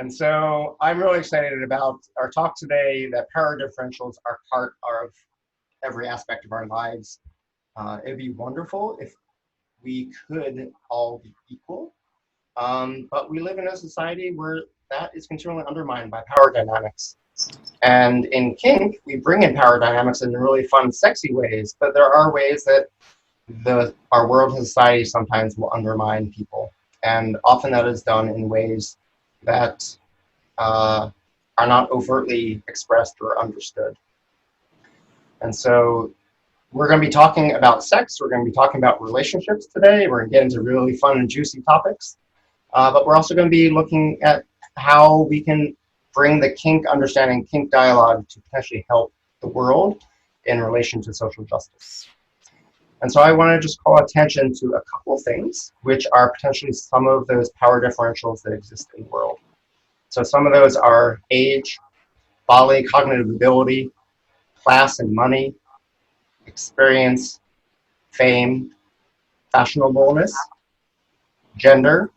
And so I'm really excited about our talk today that power differentials are part of every aspect of our lives. It'd be wonderful if we could all be equal, but we live in a society where that is continually undermined by power dynamics. And in kink, we bring in power dynamics in really fun, sexy ways, but there are ways that our world and society sometimes will undermine people. And often that is done in ways that are not overtly expressed or understood. And so we're going to be talking about sex. We're going to be talking about relationships today. We're going to get into really fun and juicy topics. But we're also going to be looking at how we can bring the kink understanding, kink dialogue to potentially help the world in relation to social justice. And so I want to just call attention to a couple of things, which are potentially some of those power differentials that exist in the world. So some of those are age, bodily, cognitive ability, class and money, experience, fame, fashionableness, gender,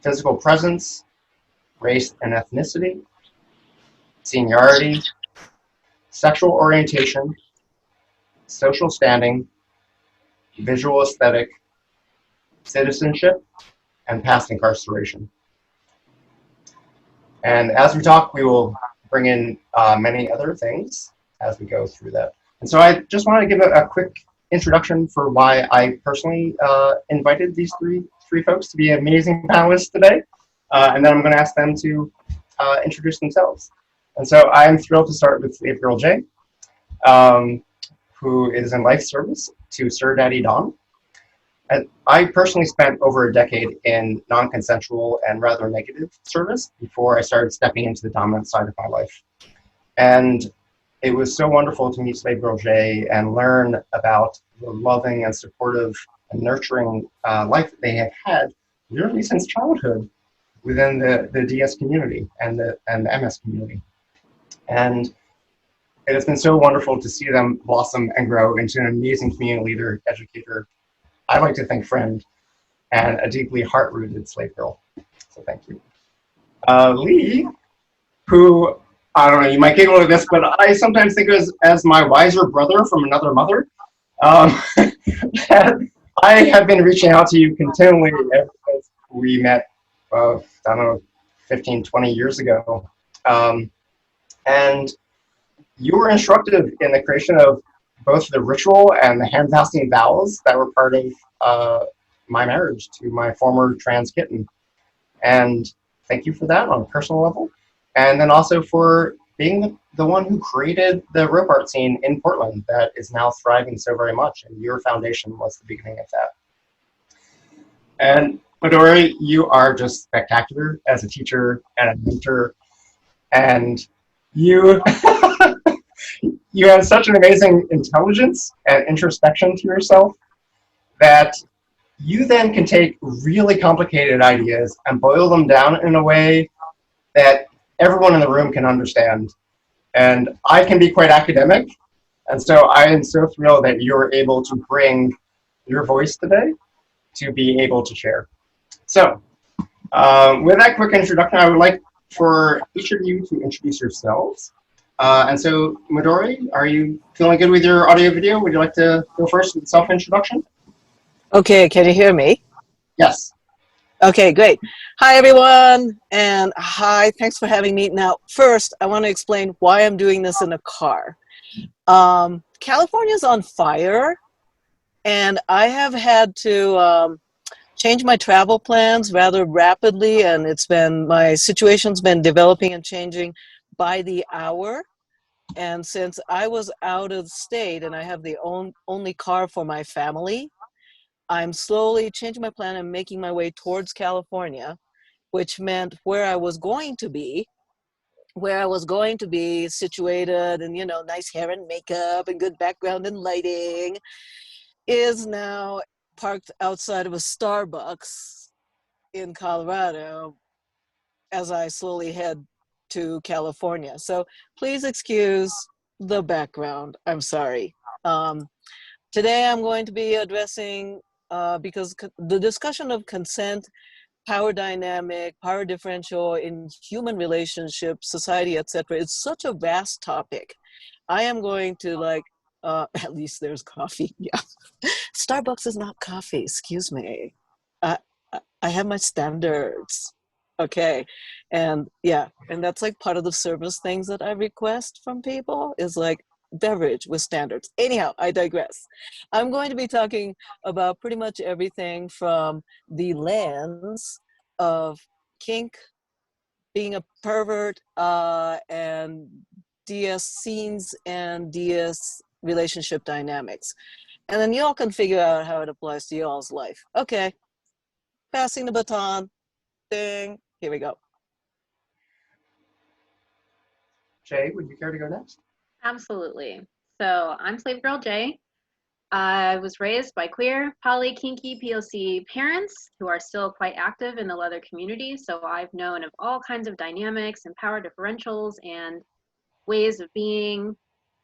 physical presence, race and ethnicity, seniority, sexual orientation, social standing, visual aesthetic, citizenship, and past incarceration. And as we talk, we will bring in many other things as we go through that. And so I just want to give a quick introduction for why I personally invited these three folks to be amazing panelists today. And then I'm going to ask them to introduce themselves. And so I'm thrilled to start with Slave Girl J, who is in life service to Sir Daddy Don. And I personally spent over a decade in non-consensual and rather negative service before I started stepping into the dominant side of my life. And it was so wonderful to meet Slave Girl J and learn about the loving and supportive and nurturing life that they have had literally since childhood within the DS community and the MS community. And it has been so wonderful to see them blossom and grow into an amazing community leader, educator, I like to think friend, and a deeply heart-rooted slave girl. So thank you. Lee, who, I don't know, you might giggle at this, but I sometimes think of as my wiser brother from another mother. I have been reaching out to you continually ever since we met, I don't know, 15, 20 years ago. And you were instructive in the creation of both the ritual and the hand-passing vows that were part of my marriage to my former trans kitten. And thank you for that on a personal level. And then also for being the one who created the rope art scene in Portland that is now thriving so very much. And your foundation was the beginning of that. And Midori, you are just spectacular as a teacher and a mentor. And you you have such an amazing intelligence and introspection to yourself that you then can take really complicated ideas and boil them down in a way that everyone in the room can understand. And I can be quite academic, and so I am so thrilled that you're able to bring your voice today to be able to share. So with that quick introduction, I would like for each of you to introduce yourselves. And so, Midori, are you feeling good with your audio video? Would you like to go first with self-introduction? Okay, can you hear me? Yes. Okay, great. Hi, everyone, and hi, thanks for having me. Now, first, I want to explain why I'm doing this in a car. California's on fire, and I have had to change my travel plans rather rapidly, and my situation's been developing and changing by the hour. And since I was out of state and I have the only car for my family, I'm slowly changing my plan and making my way towards California, which meant where I was going to be situated and, nice hair and makeup and good background and lighting, is now parked outside of a Starbucks in Colorado as I slowly head to California. So please excuse the background. I'm sorry. Today I'm going to be addressing, because the discussion of consent power dynamic, power differential in human relationships, society, etc. It's such a vast topic. I am going to at least there's coffee. Yeah. Starbucks is not coffee, excuse me. I, I have my standards. Okay. And yeah, and that's like part of the service things that I request from people is like beverage with standards. Anyhow, I digress. I'm going to be talking about pretty much everything from the lens of kink, being a pervert, and DS scenes and DS relationship dynamics. And then y'all can figure out how it applies to y'all's life. Okay, passing the baton. Ding. Here we go. Jay, would you care to go next? Absolutely. So I'm Slave Girl J. I was raised by queer, poly, kinky, POC parents who are still quite active in the leather community. So I've known of all kinds of dynamics and power differentials and ways of being,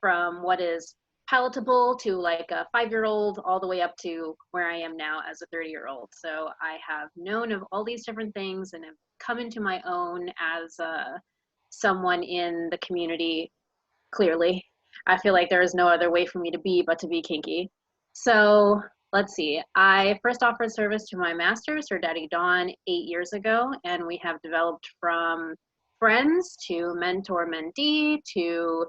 from what is palatable to like a 5-year-old all the way up to where I am now as a 30-year-old. So I have known of all these different things and have come into my own as someone in the community. Clearly, I feel like there is no other way for me to be but to be kinky. So let's see. I first offered service to my master, Sir Daddy Dawn, 8 years ago, and we have developed from friends to mentor mentee to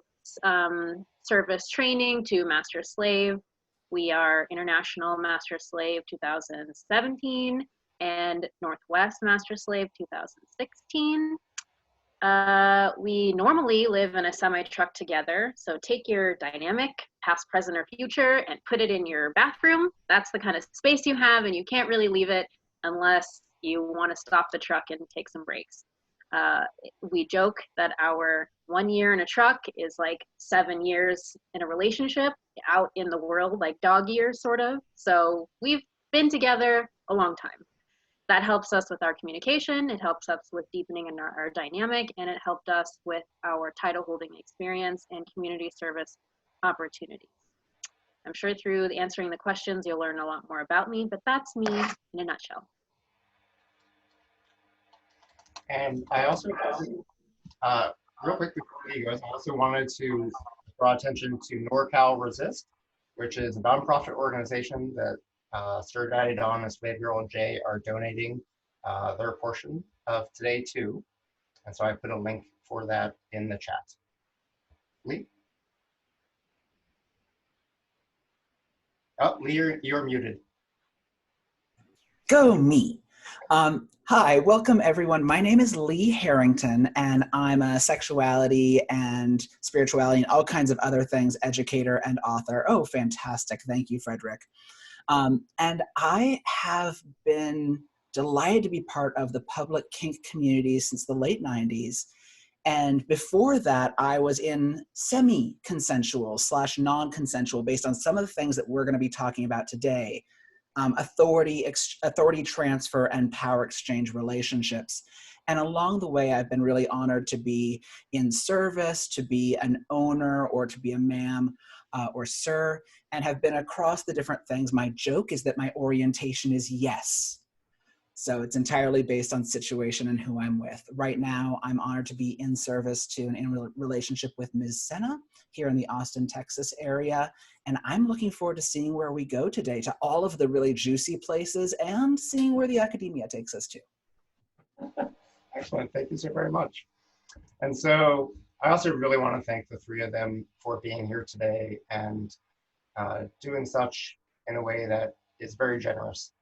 service training to master slave. We are International Master Slave 2017 and Northwest Master Slave 2016. We normally live in a semi-truck together, so take your dynamic, past, present, or future, and put it in your bathroom. That's the kind of space you have, and you can't really leave it unless you want to stop the truck and take some breaks. We joke that our 1 year in a truck is like 7 years in a relationship out in the world, like dog years, sort of. So we've been together a long time. That helps us with our communication, it helps us with deepening in our dynamic, and it helped us with our title holding experience and community service opportunities. I'm sure through answering the questions, you'll learn a lot more about me, but that's me in a nutshell. And I also, real quick before you guys, I also wanted to draw attention to NorCal Resist, which is a nonprofit organization that Sir Daddy Don and Slave Girl J are donating their portion of today too. And so I put a link for that in the chat. Lee? Oh, Lee, you're muted. Go me. Hi, welcome everyone. My name is Lee Harrington, and I'm a sexuality and spirituality and all kinds of other things educator and author. Oh, fantastic. Thank you, Fredrick. And I have been delighted to be part of the public kink community since the late 90s. And before that, I was in semi-consensual / non-consensual based on some of the things that we're going to be talking about today. Authority transfer and power exchange relationships. And along the way, I've been really honored to be in service, to be an owner, or to be a ma'am or sir, and have been across the different things. My joke is that my orientation is yes. So it's entirely based on situation and who I'm with. Right now, I'm honored to be in service to and in relationship with Ms. Senna here in the Austin, Texas area. And I'm looking forward to seeing where we go today, to all of the really juicy places and seeing where the academia takes us to. Excellent, thank you so very much. And so I also really want to thank the three of them for being here today and doing such in a way that is very generous.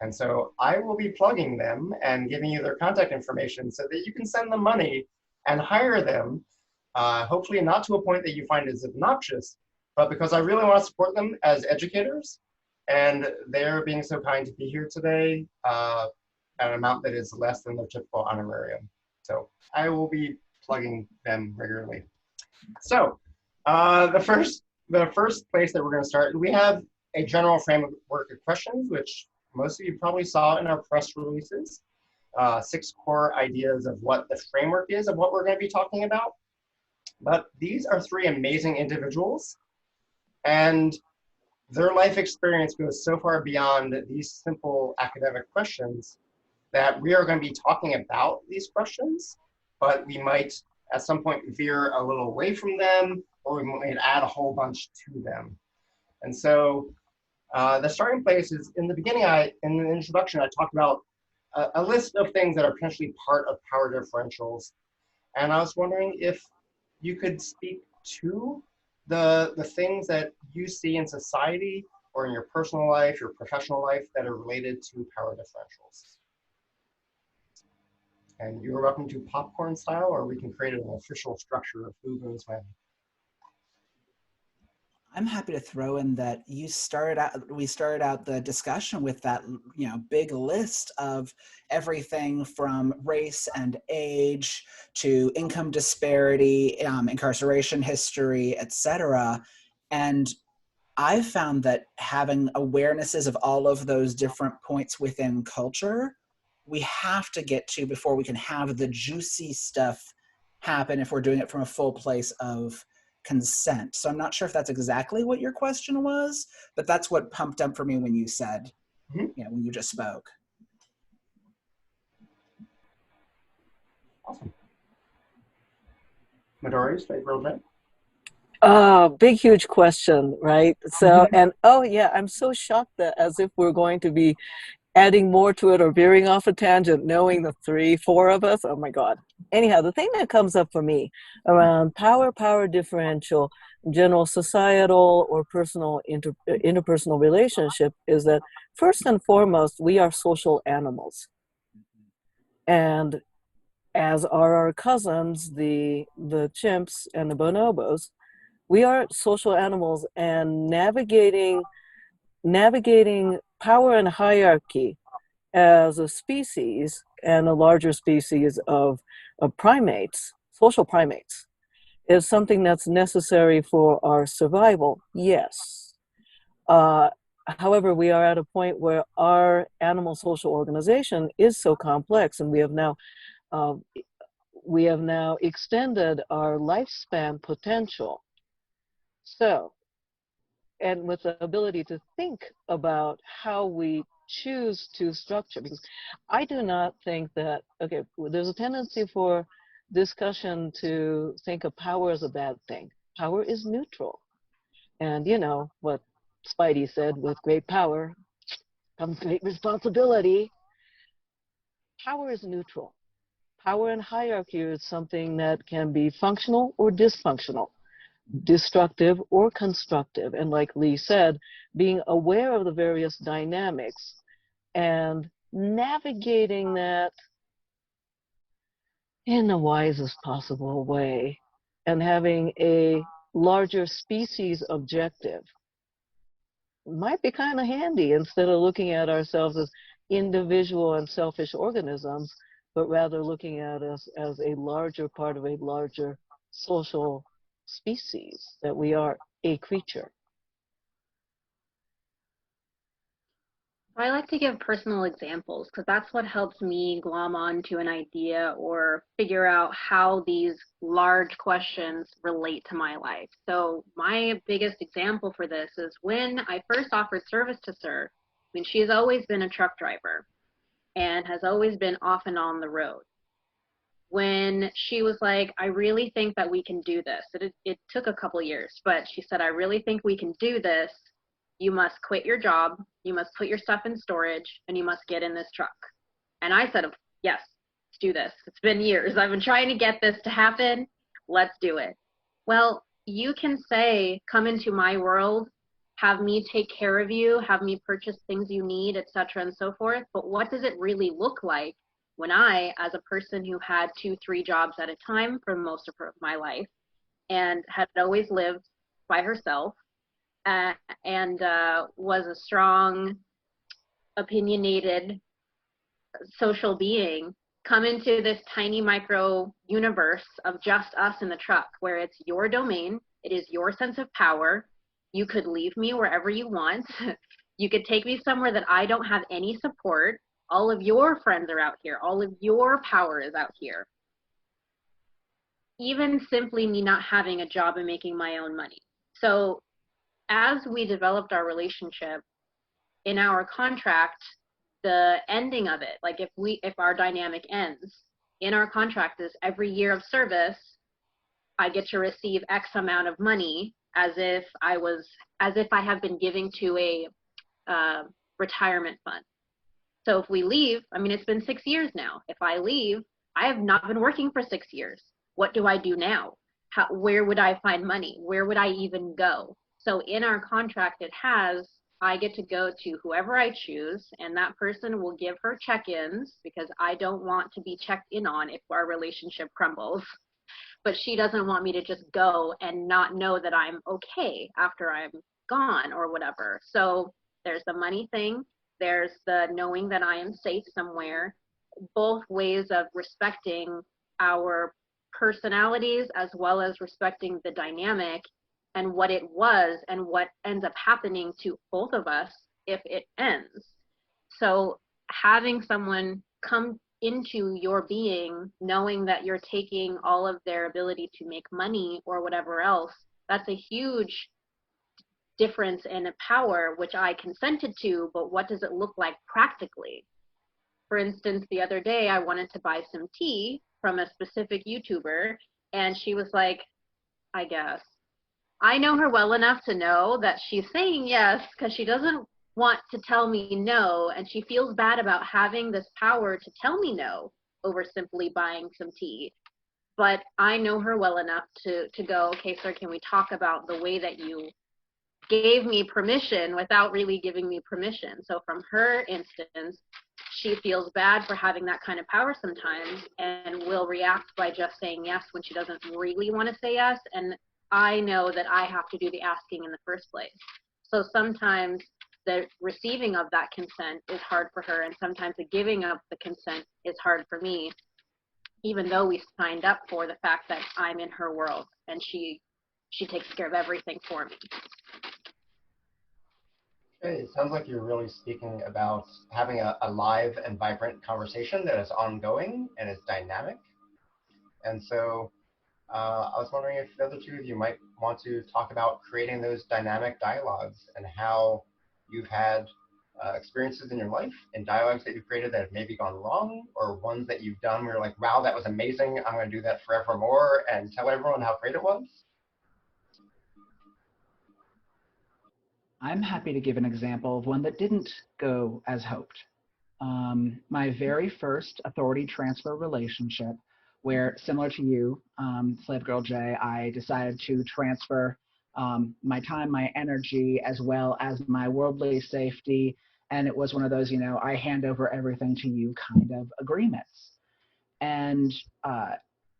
And so I will be plugging them and giving you their contact information so that you can send them money and hire them, hopefully not to a point that you find is obnoxious, but because I really want to support them as educators, and they're being so kind to be here today at an amount that is less than their typical honorarium. So I will be plugging them regularly. So the first place that we're going to start, we have a general framework of questions, which most of you probably saw in our press releases, 6 core ideas of what the framework is of what we're going to be talking about. But these are 3 amazing individuals, and their life experience goes so far beyond these simple academic questions that we are going to be talking about these questions, but we might at some point veer a little away from them, or we might add a whole bunch to them. And so the starting place is in the beginning, in the introduction, I talked about a list of things that are potentially part of power differentials. And I was wondering if you could speak to the things that you see in society or in your personal life, your professional life that are related to power differentials. And you're welcome to popcorn style, or we can create an official structure of who goes when. I'm happy to throw in that we started out the discussion with that, big list of everything from race and age to income disparity, incarceration history, etc. And I found that having awarenesses of all of those different points within culture, we have to get to before we can have the juicy stuff happen if we're doing it from a full place of consent. So I'm not sure if that's exactly what your question was, but that's what pumped up for me when you said, when you just spoke. Awesome. Midori, stay real bit. Big, huge question, right? So, and oh yeah, I'm so shocked that as if we're going to be adding more to it or veering off a tangent, knowing the 3-4 of us. Oh my God. Anyhow, the thing that comes up for me around power differential, general societal or personal interpersonal relationship is that first and foremost, we are social animals. And as are our cousins, the chimps and the bonobos, we are social animals, and navigating power and hierarchy as a species and a larger species of primates, social primates, is something that's necessary for our survival, yes. However, we are at a point where our animal social organization is so complex, and we have now extended our lifespan potential. So, and with the ability to think about how we choose to structure, because I do not think that, okay, there's a tendency for discussion to think of power as a bad thing. Power is neutral. And you know what Spidey said, with great power comes great responsibility. Power is neutral. Power and hierarchy is something that can be functional or dysfunctional, destructive or constructive. And like Lee said, being aware of the various dynamics and navigating that in the wisest possible way, and having a larger species objective might be kind of handy, instead of looking at ourselves as individual and selfish organisms, but rather looking at us as a larger part of a larger social species, that we are a creature. I like to give personal examples because that's what helps me glom onto an idea or figure out how these large questions relate to my life. So my biggest example for this is when I first offered service to Sir. I mean, she's always been a truck driver and has always been off and on the road. When she was like, I really think that we can do this. It took a couple years, but she said, I really think we can do this. You must quit your job, you must put your stuff in storage, and you must get in this truck. And I said, yes, let's do this. It's been years. I've been trying to get this to happen. Let's do it. Well, you can say, come into my world, have me take care of you, have me purchase things you need, etc., and so forth. But what does it really look like when I, as a person who had 2-3 jobs at a time for most of my life and had always lived by herself, and was a strong, opinionated social being, come into this tiny micro universe of just us in the truck, where it's your domain, it is your sense of power. You could leave me wherever you want. You could take me somewhere that I don't have any support. All of your friends are out here. All of your power is out here. Even simply me not having a job and making my own money. So as we developed our relationship, in our contract, the ending of it, like if our dynamic ends, in our contract is every year of service, I get to receive X amount of money as if I have been giving to a retirement fund. So if we leave, I mean, it's been 6 years now. If I leave, I have not been working for 6 years. What do I do now? Where would I find money? Where would I even go? So in our contract, it has, I get to go to whoever I choose, and that person will give her check-ins, because I don't want to be checked in on if our relationship crumbles. But she doesn't want me to just go and not know that I'm okay after I'm gone or whatever. So there's the money thing. There's the knowing that I am safe somewhere. Both ways of respecting our personalities as well as respecting the dynamic and what it was and what ends up happening to both of us if it ends. So having someone come into your being knowing that you're taking all of their ability to make money or whatever else, that's a huge difference in power, which I consented to, but what does it look like practically? For instance, the other day I wanted to buy some tea from a specific YouTuber, and she was like, I guess. I know her well enough to know that she's saying yes because she doesn't want to tell me no, and she feels bad about having this power to tell me no over simply buying some tea. But I know her well enough to go, okay, sir, can we talk about the way that you gave me permission without really giving me permission? So from her instance, she feels bad for having that kind of power sometimes and will react by just saying yes when she doesn't really want to say yes. And I know that I have to do the asking in the first place. So sometimes the receiving of that consent is hard for her, and sometimes the giving of the consent is hard for me, even though we signed up for the fact that I'm in her world and she takes care of everything for me. Okay, it sounds like you're really speaking about having a live and vibrant conversation that is ongoing and is dynamic. And so I was wondering if the other two of you might want to talk about creating those dynamic dialogues and how you've had experiences in your life and dialogues that you've created that have maybe gone wrong, or ones that you've done where you're like, wow, that was amazing, I'm going to do that forevermore, and tell everyone how great it was. I'm happy to give an example of one that didn't go as hoped. My very first authority transfer relationship, where, similar to you, Slave Girl J, I decided to transfer my time, my energy, as well as my worldly safety. And it was one of those, I hand over everything to you kind of agreements. And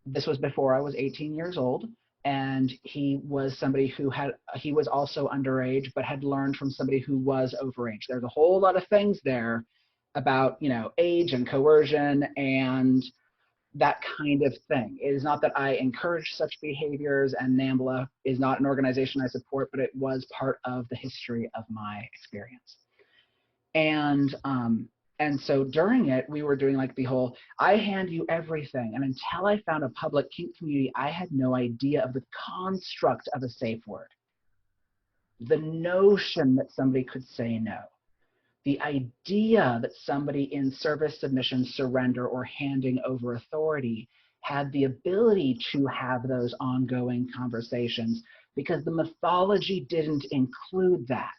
this was before I was 18 years old. And he was somebody he was also underage, but had learned from somebody who was overage. There's a whole lot of things there about, age and coercion and that kind of thing. It is not that I encourage such behaviors, and NAMBLA is not an organization I support, but it was part of the history of my experience. And so during it, we were doing like the whole, I hand you everything. And until I found a public kink community, I had no idea of the construct of a safe word. The notion that somebody could say no. The idea that somebody in service, submission, surrender, or handing over authority had the ability to have those ongoing conversations, because the mythology didn't include that.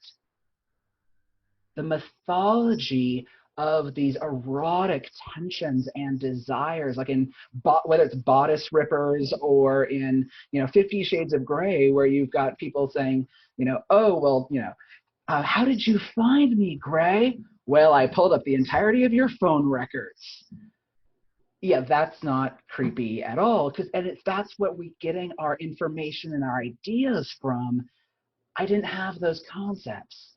The mythology of these erotic tensions and desires, like in whether it's bodice rippers or in 50 Shades of Grey, where you've got people saying, oh well, how did you find me, Gray? Well, I pulled up the entirety of your phone records. Yeah, that's not creepy at all, that's what we're getting our information and our ideas from. I didn't have those concepts.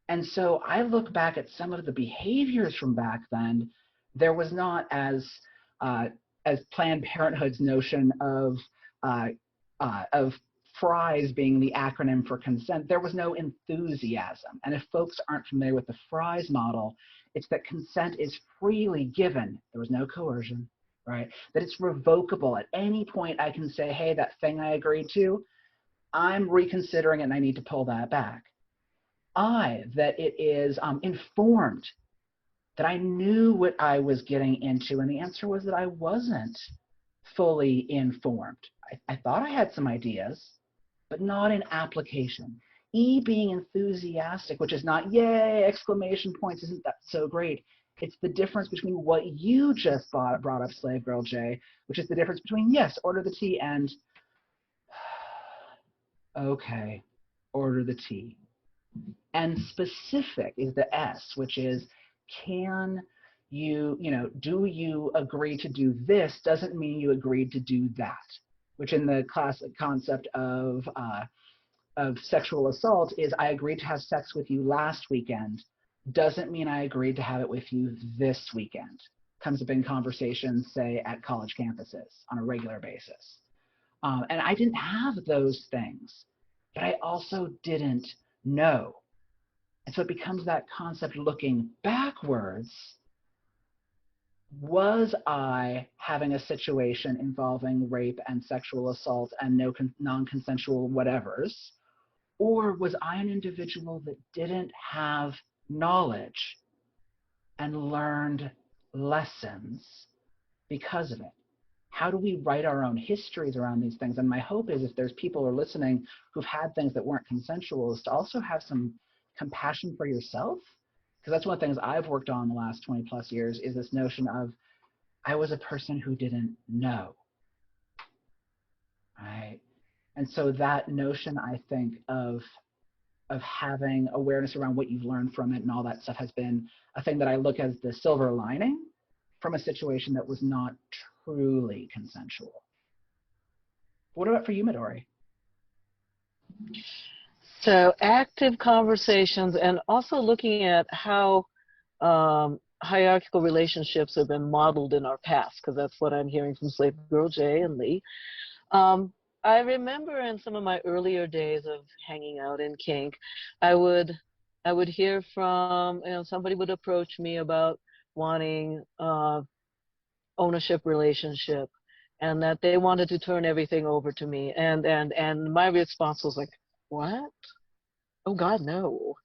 And so I look back at some of the behaviors from back then. There was not as Planned Parenthood's notion of FRIES being the acronym for consent. There was no enthusiasm. And if folks aren't familiar with the FRIES model, it's that consent is freely given. There was no coercion, right? That it's revocable. At any point, I can say, hey, that thing I agreed to, I'm reconsidering it and I need to pull that back. That it is informed. that I knew what I was getting into, and the answer was that I wasn't fully informed. I thought I had some ideas, but not in application. E being enthusiastic, which is not yay, exclamation points, isn't that so great? It's the difference between what you just brought up, Slave Girl J, which is the difference between yes, order the tea, and okay, order the tea. And specific is the S, which is can you, do you agree to do this doesn't mean you agreed to do that, which in the classic concept of sexual assault is I agreed to have sex with you last weekend doesn't mean I agreed to have it with you this weekend. Comes up in conversations, say, at college campuses on a regular basis. And I didn't have those things, but I also didn't know. And so it becomes that concept looking backwards. Was I having a situation involving rape and sexual assault and non-consensual whatevers? Or was I an individual that didn't have knowledge and learned lessons because of it? How do we write our own histories around these things? And my hope is if there's people who are listening who've had things that weren't consensual is to also have some compassion for yourself. Because that's one of the things I've worked on the last 20 plus years is this notion of I was a person who didn't know, right? And so that notion, I think, of having awareness around what you've learned from it and all that stuff has been a thing that I look as the silver lining from a situation that was not truly consensual. What about for you, Midori? So active conversations and also looking at how hierarchical relationships have been modeled in our past, because that's what I'm hearing from Slave Girl J and Lee. I remember in some of my earlier days of hanging out in kink, I would hear from, somebody would approach me about wanting ownership relationship and that they wanted to turn everything over to me. And my response was like, what? Oh God, no.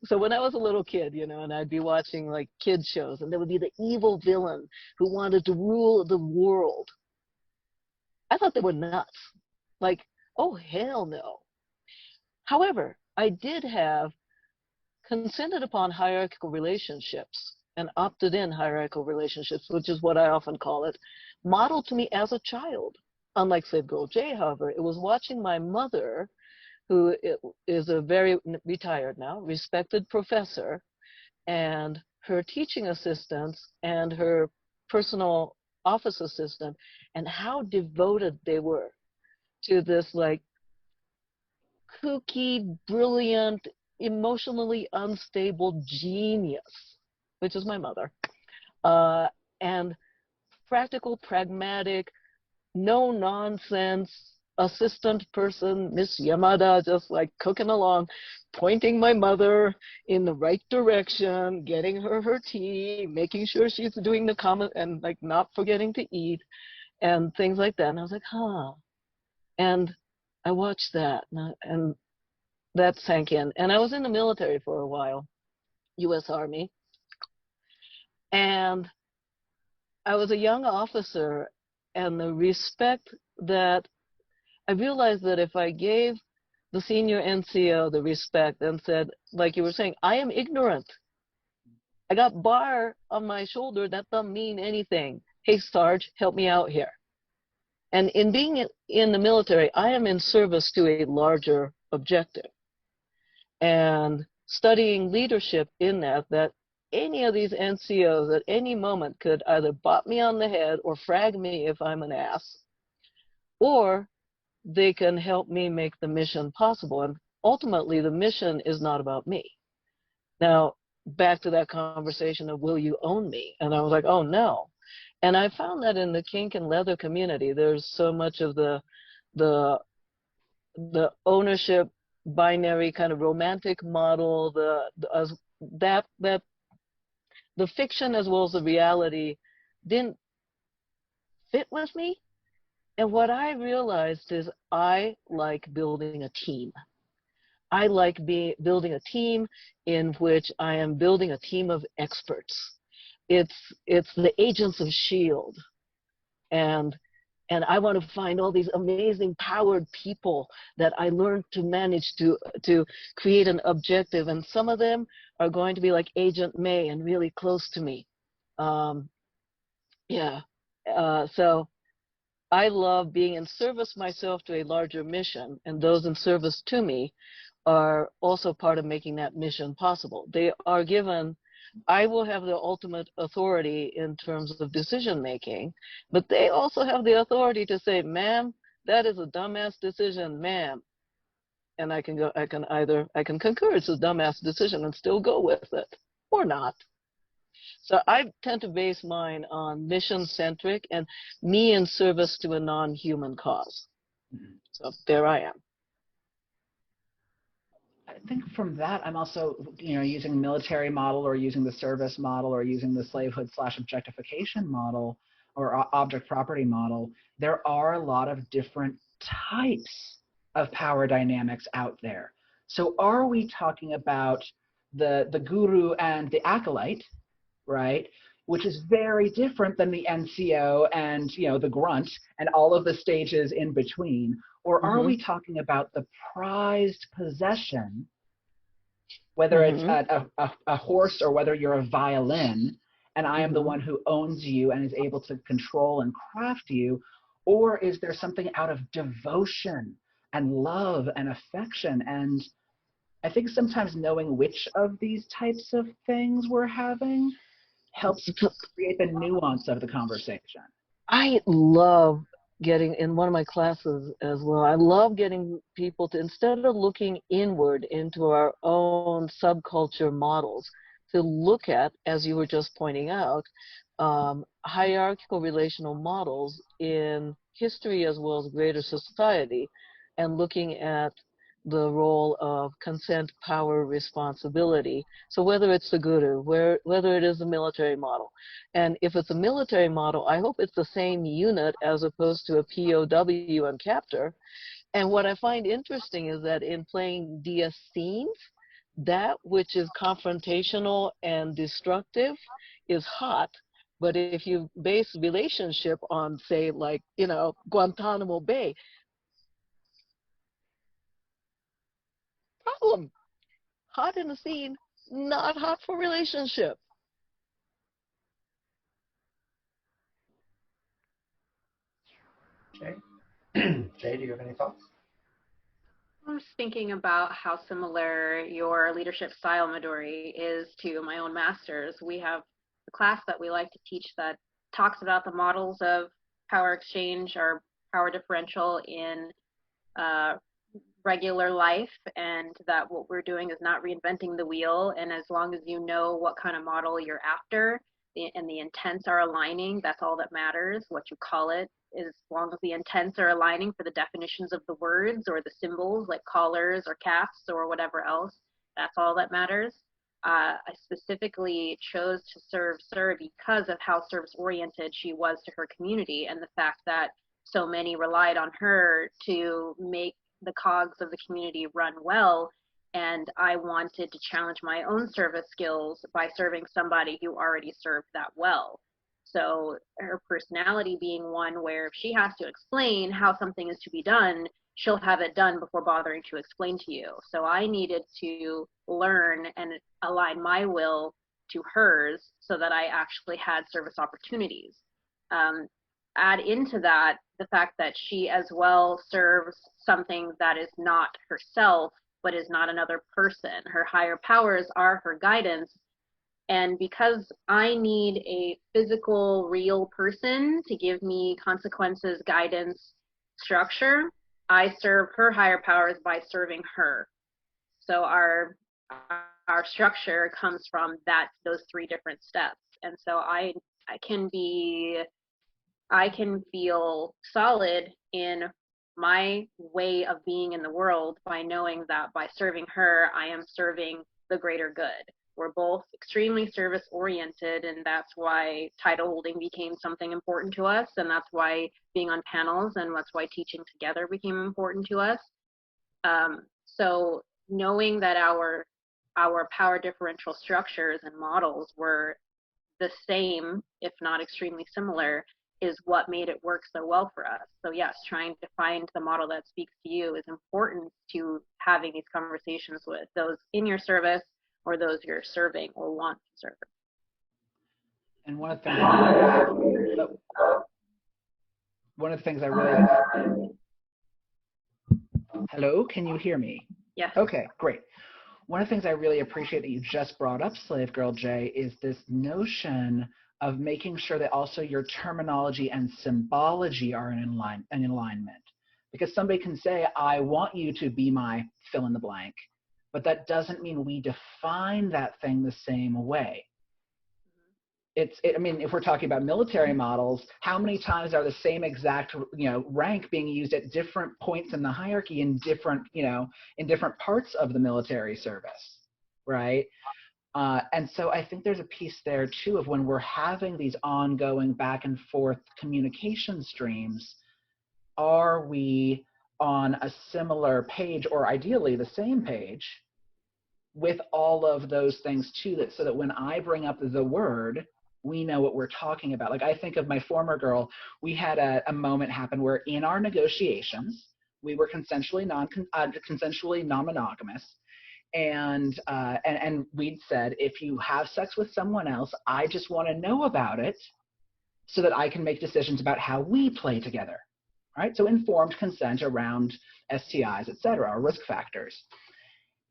So when I was a little kid, and I'd be watching like kids shows and there would be the evil villain who wanted to rule the world. I thought they were nuts. Like, oh, hell no. However, I did have consented upon hierarchical relationships and opted in hierarchical relationships, which is what I often call it, modeled to me as a child. Unlike Slave Girl J, however, it was watching my mother, who is a very retired now, respected professor, and her teaching assistants and her personal office assistant, and how devoted they were to this like kooky, brilliant, emotionally unstable genius, which is my mother, and practical, pragmatic, no nonsense assistant person, Miss Yamada, just like cooking along, pointing my mother in the right direction, getting her tea, making sure she's doing the common, and like not forgetting to eat and things like that. And I was like, huh. And I watched that and that sank in. And I was in the military for a while, U.S. Army. And I was a young officer, and the respect that I realized that if I gave the senior NCO the respect and said, like you were saying, I am ignorant. I got bar on my shoulder. That doesn't mean anything. Hey, Sarge, help me out here. And in being in the military, I am in service to a larger objective. And studying leadership in that any of these NCOs at any moment could either bop me on the head or frag me if I'm an ass, or they can help me make the mission possible. And ultimately, the mission is not about me. Now, back to that conversation of will you own me? And I was like, oh, no. And I found that in the kink and leather community, there's so much of the ownership binary kind of romantic model, that the fiction as well as the reality didn't fit with me. And what I realized is I like building a team. I like building a team in which I am building a team of experts. It's the agents of shield, and I want to find all these amazing powered people that I learned to manage to create an objective, and some of them are going to be like Agent May and really close to me. Yeah, so I love being in service myself to a larger mission, and those in service to me are also part of making that mission possible. They are given, I will have the ultimate authority in terms of decision making, but they also have the authority to say, ma'am, that is a dumbass decision, ma'am. And I can concur it's a dumbass decision and still go with it, or not. So I tend to base mine on mission-centric and me in service to a non-human cause. So there I am. I think from that, I'm also, using the military model or using the service model or using the slavehood / objectification model or object property model. There are a lot of different types of power dynamics out there. So are we talking about the guru and the acolyte, right? Which is very different than the NCO and the grunt and all of the stages in between? Or are we talking about the prized possession, whether it's a horse or whether you're a violin, and I am the one who owns you and is able to control and craft you? Or is there something out of devotion and love and affection? And I think sometimes knowing which of these types of things we're having helps create the nuance of the conversation. I love getting, in one of my classes as well, I love getting people to, instead of looking inward into our own subculture models, to look at, as you were just pointing out, hierarchical relational models in history as well as greater society, and looking at the role of consent, power, responsibility. So whether it's the guru, whether it is the military model, and if it's a military model, I hope it's the same unit as opposed to a POW and captor. And what I find interesting is that in playing DS scenes, that which is confrontational and destructive is hot. But if you base relationship on, say, like, Guantanamo Bay, problem. Hot in a scene, not hot for relationship. Jay? Jay, do you have any thoughts? I was thinking about how similar your leadership style, Midori, is to my own master's. We have a class that we like to teach that talks about the models of power exchange or power differential in regular life, and that what we're doing is not reinventing the wheel. And as long as you know what kind of model you're after and the intents are aligning, that's all that matters. What you call it, as long as the intents are aligning for the definitions of the words or the symbols like collars or caps or whatever else, that's all that matters. I specifically chose to serve Sir because of how service oriented she was to her community, and the fact that so many relied on her to make the cogs of the community run well. And I wanted to challenge my own service skills by serving somebody who already served that well. So her personality being one where if she has to explain how something is to be done, she'll have it done before bothering to explain to you. So I needed to learn and align my will to hers so that I actually had service opportunities. Add into that the fact that she as well serves something that is not herself, but is not another person. Her higher powers are her guidance. And because I need a physical, real person to give me consequences, guidance, structure, I serve her higher powers by serving her. So our structure comes from those three different steps. And so I can feel solid in my way of being in the world by knowing that by serving her, I am serving the greater good. We're both extremely service oriented, and that's why title holding became something important to us, and that's why being on panels and that's why teaching together became important to us. So knowing that our power differential structures and models were the same, if not extremely similar, is what made it work so well for us. So yes, trying to find the model that speaks to you is important to having these conversations with those in your service or those you're serving or want to serve. And one of the things I really, hello, can you hear me? Yes. Okay, great. One of the things I really appreciate that you just brought up, Slave Girl J, is this notion of making sure that also your terminology and symbology are in alignment. Because somebody can say, I want you to be my fill in the blank, but that doesn't mean we define that thing the same way. I mean, if we're talking about military models, how many times are the same exact, rank being used at different points in the hierarchy in different, in different parts of the military service, right? And so I think there's a piece there too of when we're having these ongoing back and forth communication streams, are we on a similar page or ideally the same page with all of those things too, so that when I bring up the word, we know what we're talking about. Like I think of my former girl, we had a moment happen where in our negotiations, we were consensually non-monogamous, and we'd said, if you have sex with someone else, I just want to know about it so that I can make decisions about how we play together, right? So informed consent around STIs, et cetera, or risk factors.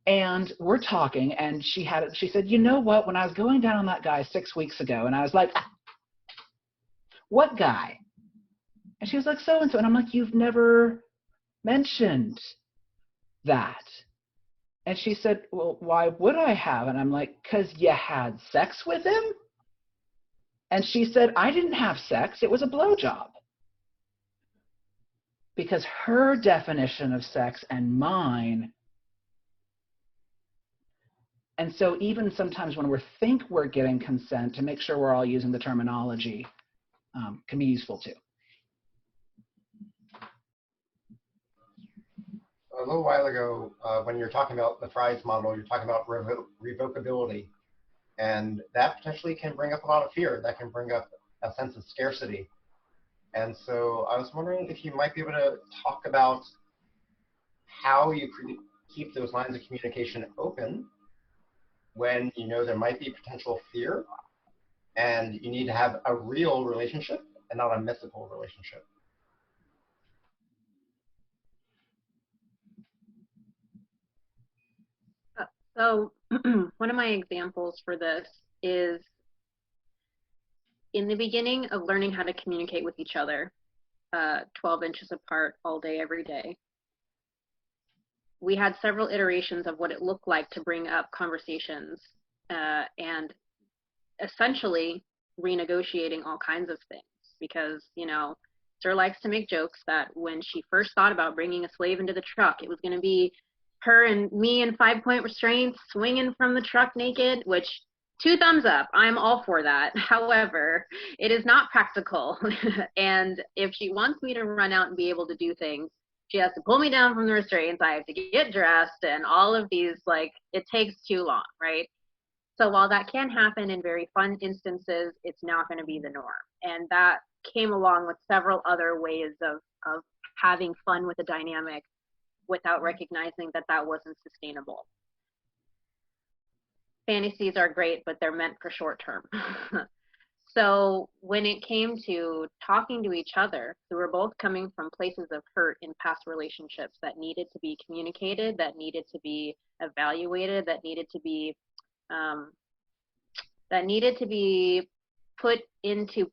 And we're talking, and she said, you know what, when I was going down on that guy 6 weeks ago, and I was like, what guy? And she was like, so-and-so. And I'm like, you've never mentioned that. And she said, well, why would I have? And I'm like, because you had sex with him? And she said, I didn't have sex. It was a blowjob. Because her definition of sex and mine. And so even sometimes when we think we're getting consent, to make sure we're all using the terminology can be useful too. A little while ago, when you're talking about the Fry's model, you're talking about revocability. And that potentially can bring up a lot of fear. That can bring up a sense of scarcity. And so I was wondering if you might be able to talk about how you keep those lines of communication open when you know there might be potential fear and you need to have a real relationship and not a mythical relationship. So one of my examples for this is in the beginning of learning how to communicate with each other, 12 inches apart all day, every day. We had several iterations of what it looked like to bring up conversations and essentially renegotiating all kinds of things because, Sir likes to make jokes that when she first thought about bringing a slave into the truck, it was going to be her and me in 5-point restraints swinging from the truck naked, which 2 thumbs up. I'm all for that. However, it is not practical. And if she wants me to run out and be able to do things, she has to pull me down from the restraints. I have to get dressed and all of these, it takes too long, right? So while that can happen in very fun instances, it's not going to be the norm. And that came along with several other ways of having fun with the dynamic without recognizing that that wasn't sustainable. Fantasies are great, but they're meant for short term. So when it came to talking to each other, we were both coming from places of hurt in past relationships that needed to be communicated, that needed to be evaluated, that needed to be put into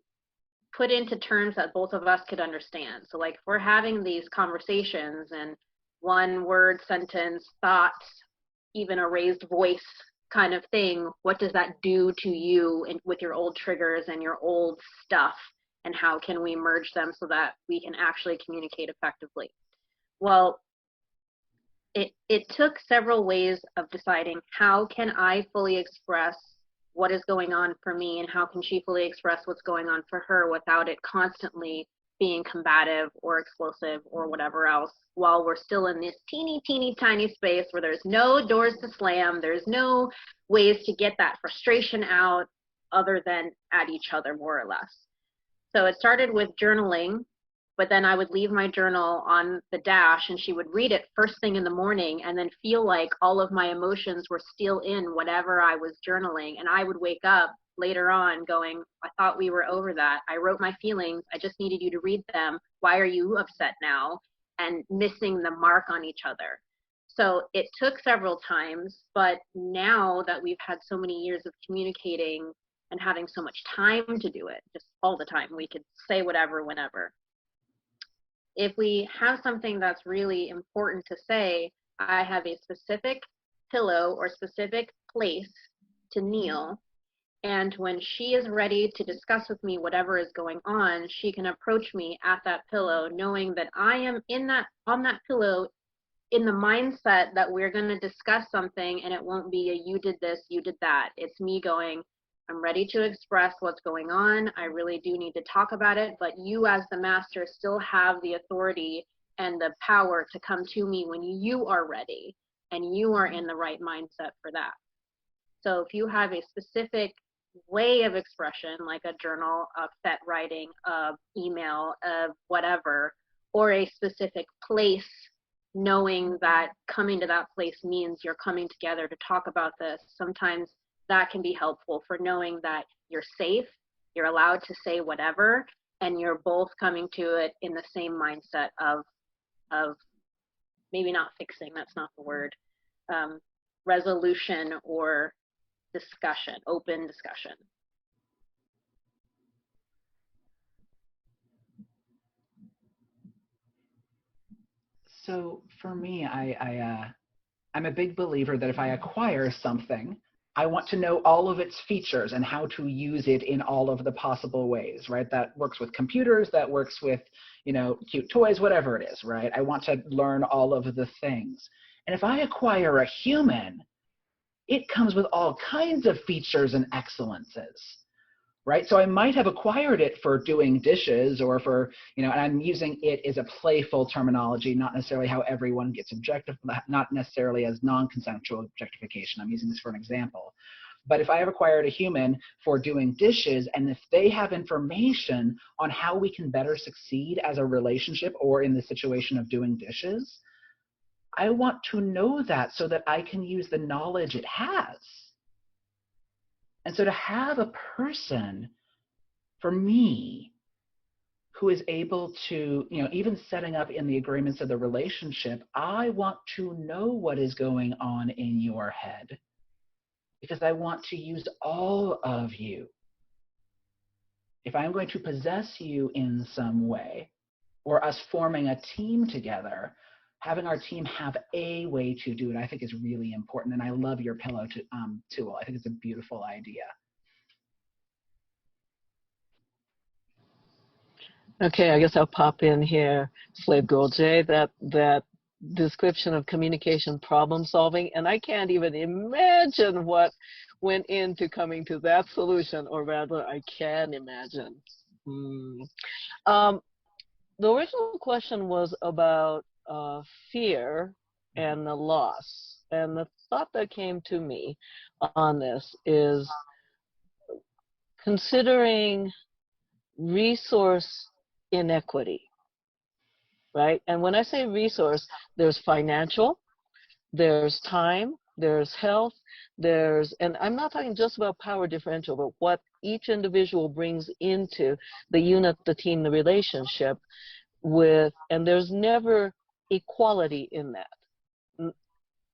terms that both of us could understand. So if we're having these conversations and one word, sentence, thoughts, even a raised voice kind of thing, what does that do to you with your old triggers and your old stuff, and how can we merge them so that we can actually communicate effectively? Well, it took several ways of deciding how can I fully express what is going on for me and how can she fully express what's going on for her without it constantly being combative or explosive or whatever else, while we're still in this teeny, teeny, tiny space where there's no doors to slam, there's no ways to get that frustration out other than at each other, more or less. So it started with journaling, but then I would leave my journal on the dash and she would read it first thing in the morning and then feel like all of my emotions were still in whatever I was journaling. And I would wake up later on going, I thought we were over that. I wrote my feelings. I just needed you to read them. Why are you upset now? And missing the mark on each other. So it took several times, but now that we've had so many years of communicating and having so much time to do it, just all the time, we could say whatever, whenever. If we have something that's really important to say, I have a specific pillow or specific place to kneel. And when she is ready to discuss with me whatever is going on, she can approach me at that pillow, knowing that I am on that pillow in the mindset that we're going to discuss something, and it won't be a you did this, you did that. It's me going, I'm ready to express what's going on. I really do need to talk about it, but you as the master still have the authority and the power to come to me when you are ready and you are in the right mindset for that. So if you have a specific way of expression, like a journal, of set writing, of email, of whatever, or a specific place, knowing that coming to that place means you're coming together to talk about this, sometimes that can be helpful for knowing that you're safe, you're allowed to say whatever, and you're both coming to it in the same mindset of maybe not fixing, that's not the word, resolution or discussion, open discussion. So for me, I'm a big believer that if I acquire something, I want to know all of its features and how to use it in all of the possible ways, right? That works with computers, that works with, cute toys, whatever it is, right? I want to learn all of the things. And if I acquire a human, it comes with all kinds of features and excellences, right? So I might have acquired it for doing dishes or for, and I'm using it as a playful terminology, not necessarily how everyone gets objective, not necessarily as non-consensual objectification. I'm using this for an example. But if I have acquired a human for doing dishes, and if they have information on how we can better succeed as a relationship or in the situation of doing dishes, I want to know that so that I can use the knowledge it has. And so to have a person, for me, who is able to, even setting up in the agreements of the relationship, I want to know what is going on in your head because I want to use all of you. If I'm going to possess you in some way, or us forming a team together, having our team have a way to do it, I think is really important. And I love your pillow tool. I think it's a beautiful idea. Okay, I guess I'll pop in here, Slave Girl J, that description of communication problem solving, and I can't even imagine what went into coming to that solution, or rather, I can imagine. The original question was about fear and the loss, and the thought that came to me on this is considering resource inequity, right? And when I say resource, there's financial, there's time, there's health, and I'm not talking just about power differential, but what each individual brings into the unit, the team, the relationship and there's never equality in that.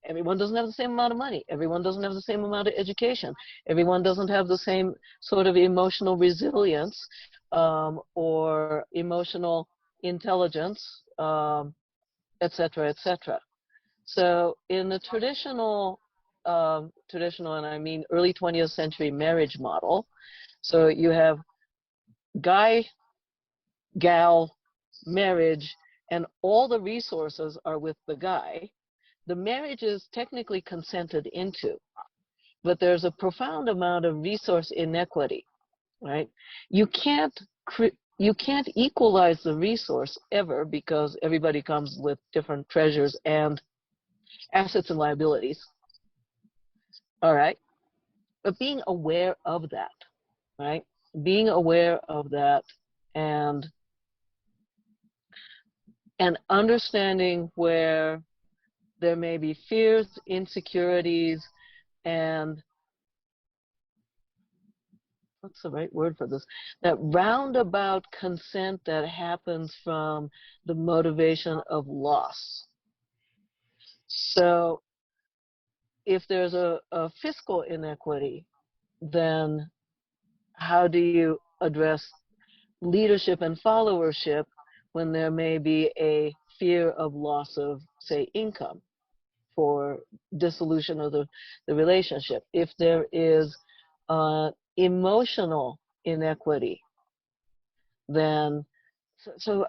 Everyone doesn't have the same amount of money. Everyone doesn't have the same amount of education. Everyone doesn't have the same sort of emotional resilience or emotional intelligence, et cetera, et cetera. So in the traditional, and I mean early 20th century marriage model, so you have guy, gal, marriage, and all the resources are with the guy. The marriage is technically consented into, but there's a profound amount of resource inequity, right? You can't you can't equalize the resource ever because everybody comes with different treasures and assets and liabilities. All right. But being aware of that, right? Being aware of that and understanding where there may be fears, insecurities, and what's the right word for this? That roundabout consent that happens from the motivation of loss. So if there's a fiscal inequity, then how do you address leadership and followership when there may be a fear of loss of, say, income for dissolution of the relationship? If there is emotional inequity, then so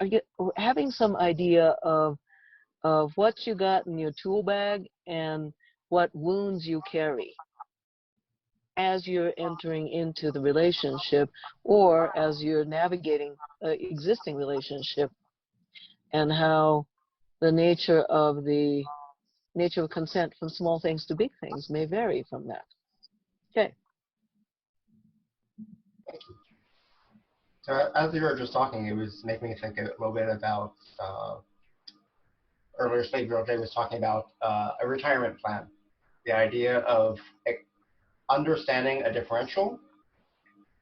having some idea of what you got in your tool bag and what wounds you carry as you're entering into the relationship or as you're navigating an existing relationship, and how the nature of consent from small things to big things may vary from that. Okay. Thank you. So as you were just talking, it was making me think a little bit about earlier Slave Girl Jay was talking about a retirement plan. The idea of understanding a differential,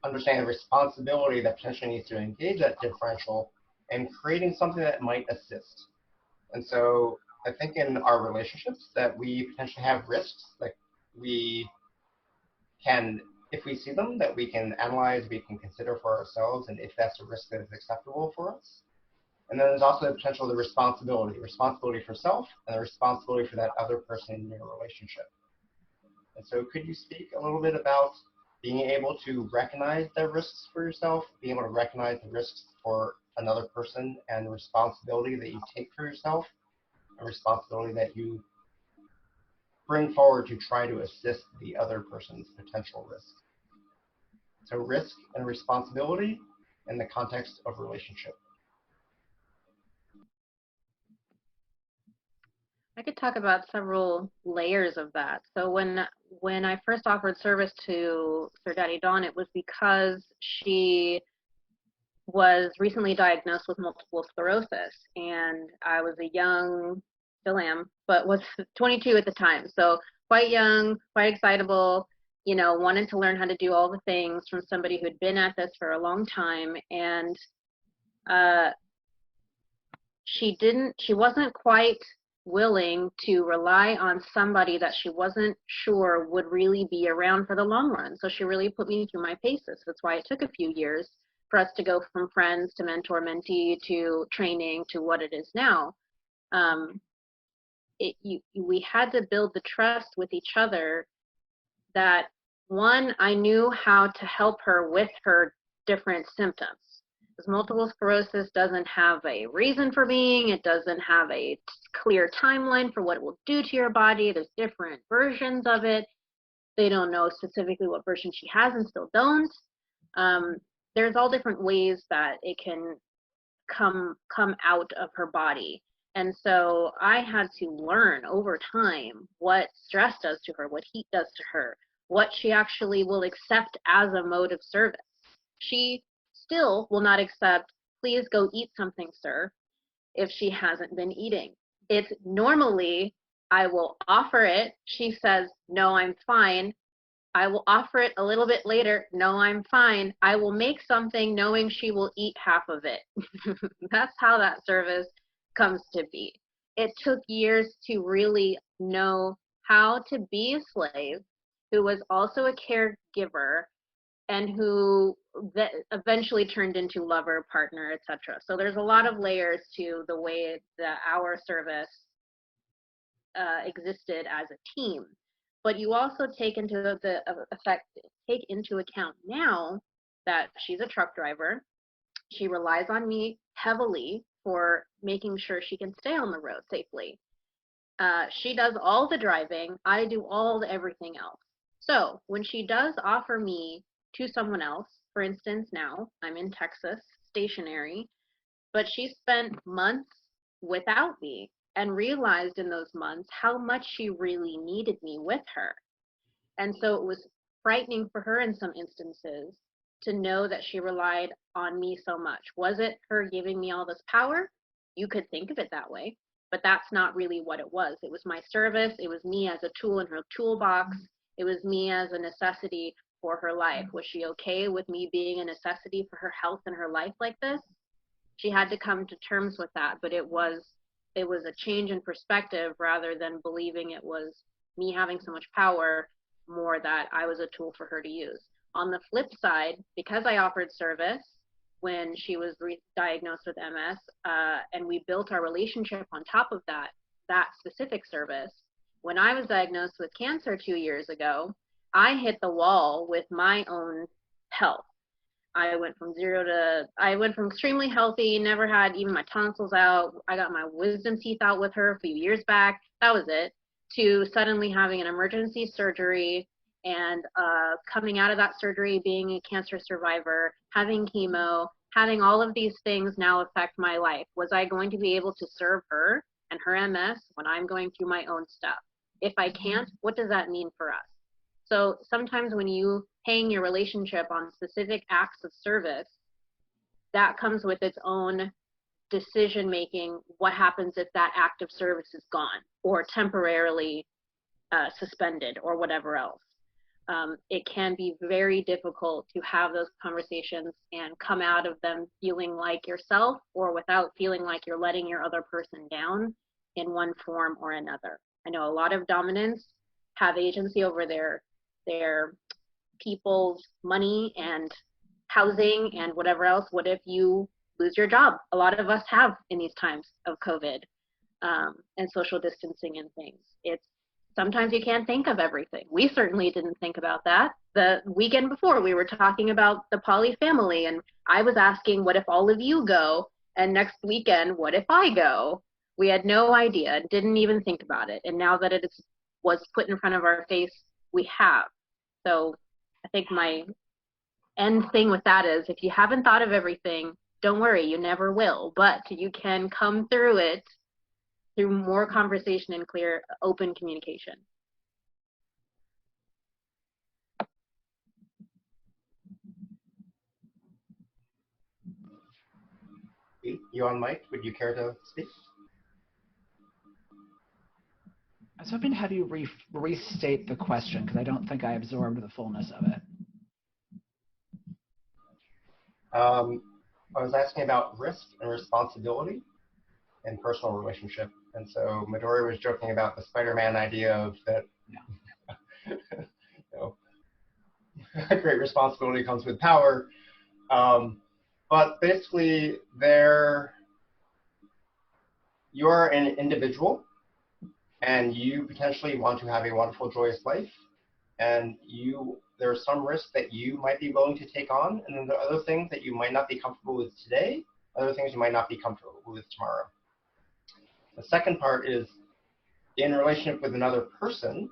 understanding the responsibility that potentially needs to engage that differential, and creating something that might assist. And so I think in our relationships that we potentially have risks that we can, if we see them, that we can analyze, we can consider for ourselves, and if that's a risk that is acceptable for us. And then there's also the potential of the responsibility for self and the responsibility for that other person in your relationship. And so could you speak a little bit about being able to recognize the risks for yourself, being able to recognize the risks for another person, and the responsibility that you take for yourself, and responsibility that you bring forward to try to assist the other person's potential risk? So risk and responsibility in the context of relationship. I could talk about several layers of that. So when I first offered service to Sir Daddy Dawn, it was because she was recently diagnosed with multiple sclerosis, and I was a young, still am, but was 22 at the time, so quite young, quite excitable, you know, wanted to learn how to do all the things from somebody who had been at this for a long time. And she wasn't quite willing to rely on somebody that she wasn't sure would really be around for the long run. So she really put me through my paces. That's why it took a few years for us to go from friends to mentor mentee to training to what it is now. We had to build the trust with each other that, one, I knew how to help her with her different symptoms. Because multiple sclerosis doesn't have a reason for being, it doesn't have a clear timeline for what it will do to your body. There's different versions of it. They don't know specifically what version she has and still don't. There's all different ways that it can come out of her body. And so I had to learn over time what stress does to her, what heat does to her, what she actually will accept as a mode of service. She still will not accept, please go eat something, sir, if she hasn't been eating. It's normally, I will offer it. She says, no, I'm fine. I will offer it a little bit later. No, I'm fine. I will make something knowing she will eat half of it. That's how that service comes to be. It took years to really know how to be a slave who was also a caregiver and who eventually turned into lover, partner, etc. So there's a lot of layers to the way that our service existed as a team. But you also take into account now that she's a truck driver. She relies on me heavily for making sure she can stay on the road safely. She does all the driving. I do all the everything else. So when she does offer me to someone else, for instance, now I'm in Texas, stationary. But she spent months without me and realized in those months how much she really needed me with her. And so it was frightening for her in some instances to know that she relied on me so much. Was it her giving me all this power? You could think of it that way, but that's not really what it was. It was my service. It was me as a tool in her toolbox. It was me as a necessity for her life. Was she okay with me being a necessity for her health and her life like this? She had to come to terms with that, but it was a change in perspective rather than believing it was me having so much power, more that I was a tool for her to use. On the flip side, because I offered service when she was diagnosed with MS, and we built our relationship on top of that specific service, when I was diagnosed with cancer 2 years ago, I hit the wall with my own health. I went from extremely healthy, never had even my tonsils out. I got my wisdom teeth out with her a few years back. That was it. To suddenly having an emergency surgery and coming out of that surgery, being a cancer survivor, having chemo, having all of these things now affect my life. Was I going to be able to serve her and her MS when I'm going through my own stuff? If I can't, what does that mean for us? So sometimes when you hang your relationship on specific acts of service, that comes with its own decision making. What happens if that act of service is gone or temporarily suspended or whatever else? It can be very difficult to have those conversations and come out of them feeling like yourself or without feeling like you're letting your other person down in one form or another. I know a lot of dominants have agency over their people's money and housing and whatever else. What if you lose your job? A lot of us have in these times of COVID and social distancing and things. It's sometimes you can't think of everything. We certainly didn't think about that. The weekend before, we were talking about the poly family, and I was asking, what if all of you go? And next weekend, what if I go? We had no idea, didn't even think about it. And now that it was put in front of our face, we have. So I think my end thing with that is, if you haven't thought of everything, don't worry, you never will. But you can come through it through more conversation and clear, open communication. You on mic? Would you care to speak? I was hoping to have you restate the question because I don't think I absorbed the fullness of it. I was asking about risk and responsibility in personal relationship. And so Midori was joking about the Spider-Man idea of that, you know, great responsibility comes with power. But basically, you're an individual, and you potentially want to have a wonderful, joyous life. And there are some risks that you might be willing to take on, and then there are other things that you might not be comfortable with today, other things you might not be comfortable with tomorrow. The second part is, in relationship with another person,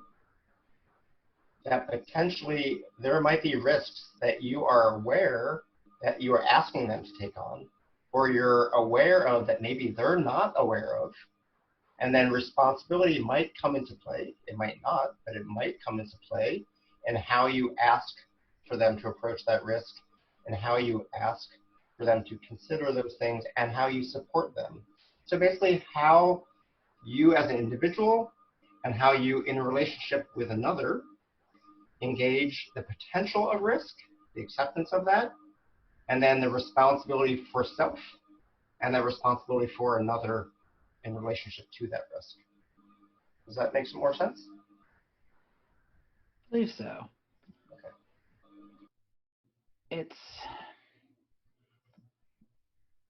that potentially there might be risks that you are aware that you are asking them to take on, or you're aware of that maybe they're not aware of. And then responsibility might come into play. It might not, but it might come into play in how you ask for them to approach that risk, and how you ask for them to consider those things, and how you support them. So basically, how you as an individual and how you, in a relationship with another, engage the potential of risk, the acceptance of that, and then the responsibility for self and the responsibility for another in relationship to that risk. Does that make some more sense? I believe so. Okay.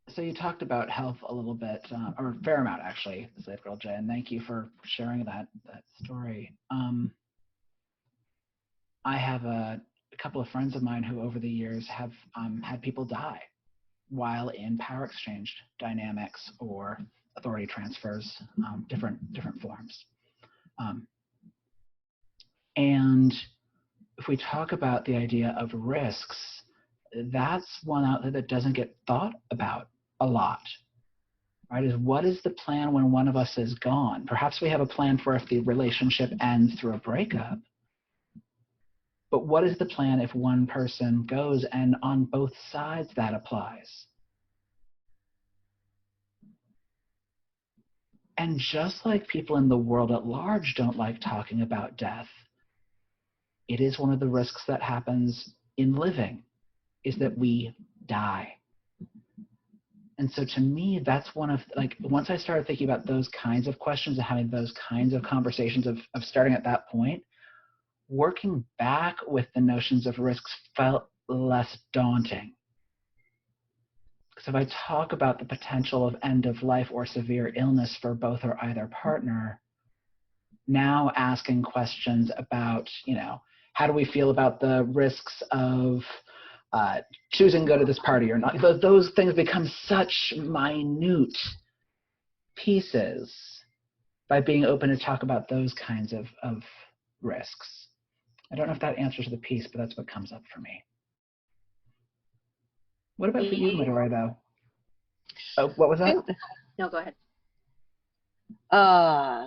So you talked about health a little bit, or a fair amount actually, s.girl J, and thank you for sharing that story. I have a couple of friends of mine who over the years have had people die while in power exchange dynamics or authority transfers, different forms. And if we talk about the idea of risks, that's one out there that doesn't get thought about a lot, right? Is what is the plan when one of us is gone? Perhaps we have a plan for if the relationship ends through a breakup, but what is the plan if one person goes, and on both sides that applies? And just like people in the world at large don't like talking about death, it is one of the risks that happens in living, is that we die. And so to me, that's one of, like, once I started thinking about those kinds of questions and having those kinds of conversations of starting at that point, working back with the notions of risks felt less daunting. So if I talk about the potential of end of life or severe illness for both or either partner, now asking questions about, how do we feel about the risks of choosing to go to this party or not? Those things become such minute pieces by being open to talk about those kinds of risks. I don't know if that answers the piece, but that's what comes up for me. What about for you, Midori, though? Oh, what was that? No, go ahead.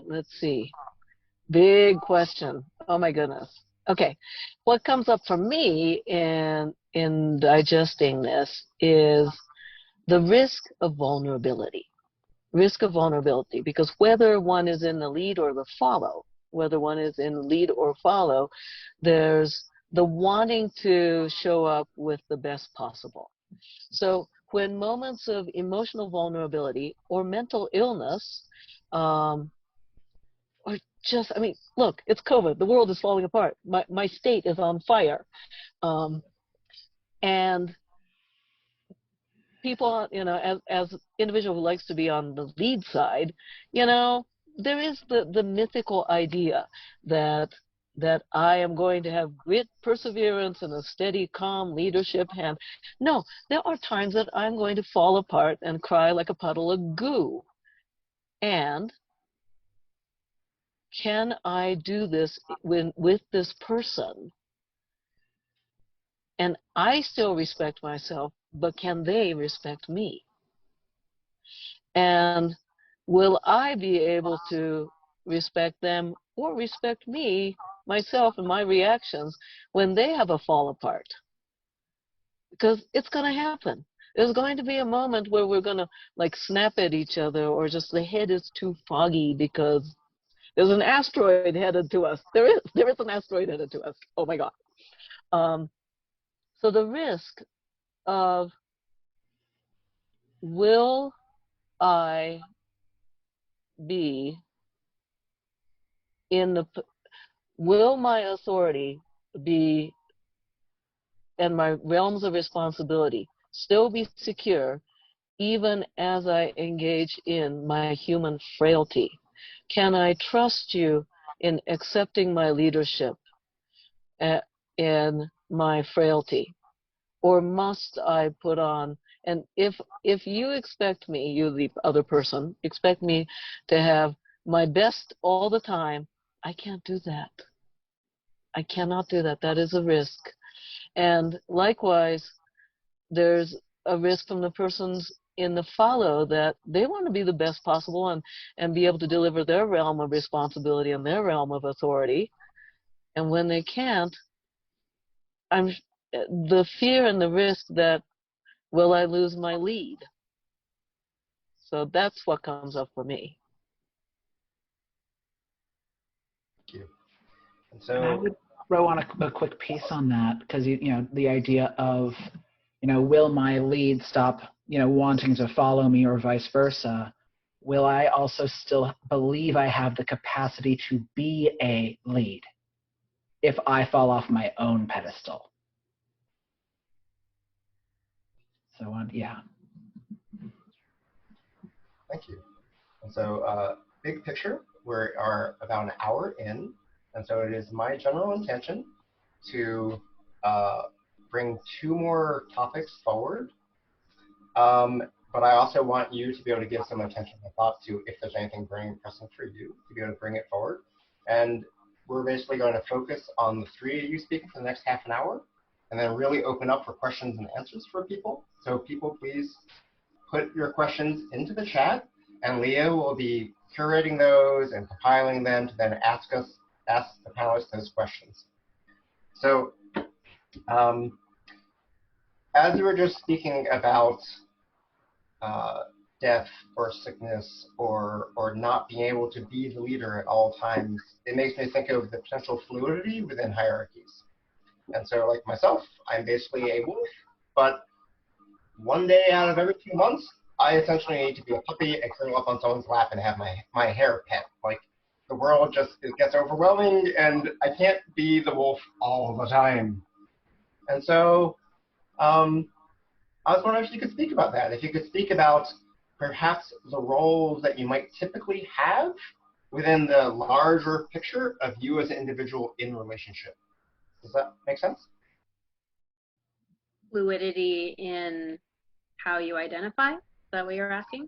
Let's see. Big question. Oh my goodness. Okay. What comes up for me in digesting this is the risk of vulnerability. Risk of vulnerability, because whether one is in the lead or the follow, there's the wanting to show up with the best possible. So when moments of emotional vulnerability or mental illness, or just, look, it's COVID. The world is falling apart. My state is on fire. And people, as individual who likes to be on the lead side, there is the mythical idea that I am going to have grit, perseverance, and a steady, calm leadership hand. No, there are times that I'm going to fall apart and cry like a puddle of goo. And can I do this with this person? And I still respect myself, but can they respect me? And will I be able to respect them or respect me, myself, and my reactions when they have a fall apart? Because it's going to happen. There's going to be a moment where we're going to snap at each other, or just the head is too foggy because there's an asteroid headed to us. There is an asteroid headed to us. Oh my God. So the risk of, will I be will my authority be, and my realms of responsibility still be secure even as I engage in my human frailty? Can I trust you in accepting my leadership in my frailty? Or must I put on, and if you expect me, you the other person, expect me to have my best all the time, I can't do that. I cannot do that. That is a risk. And likewise, there's a risk from the persons in the follow that they want to be the best possible and be able to deliver their realm of responsibility and their realm of authority. And when they can't, the fear and the risk that, will I lose my lead? So that's what comes up for me. Thank you. And And I so, would throw on a quick piece on that, because the idea of, will my lead stop, wanting to follow me, or vice versa? Will I also still believe I have the capacity to be a lead if I fall off my own pedestal? So yeah. thank you. And so, big picture, we are about an hour in, and so it is my general intention to bring two more topics forward. But I also want you to be able to give some attention and thought to if there's anything burning pressing for you, to be able to bring it forward. And we're basically going to focus on the three of you speaking for the next half an hour. and then really open up for questions and answers for people. So people, please put your questions into the chat, and Leah will be curating those and compiling them to then ask the panelists those questions. So as we were just speaking about death or sickness or not being able to be the leader at all times, it makes me think of the potential fluidity within hierarchies. And so like myself, I'm basically a wolf, but one day out of every few months, I essentially need to be a puppy and curl up on someone's lap and have my hair pet. Like the world just, it gets overwhelming and I can't be the wolf all the time. And so I was wondering if you could speak about that, if you could speak about perhaps the roles that you might typically have within the larger picture of you as an individual in relationship. Does that make sense? Fluidity in how you identify? Is that what you're asking?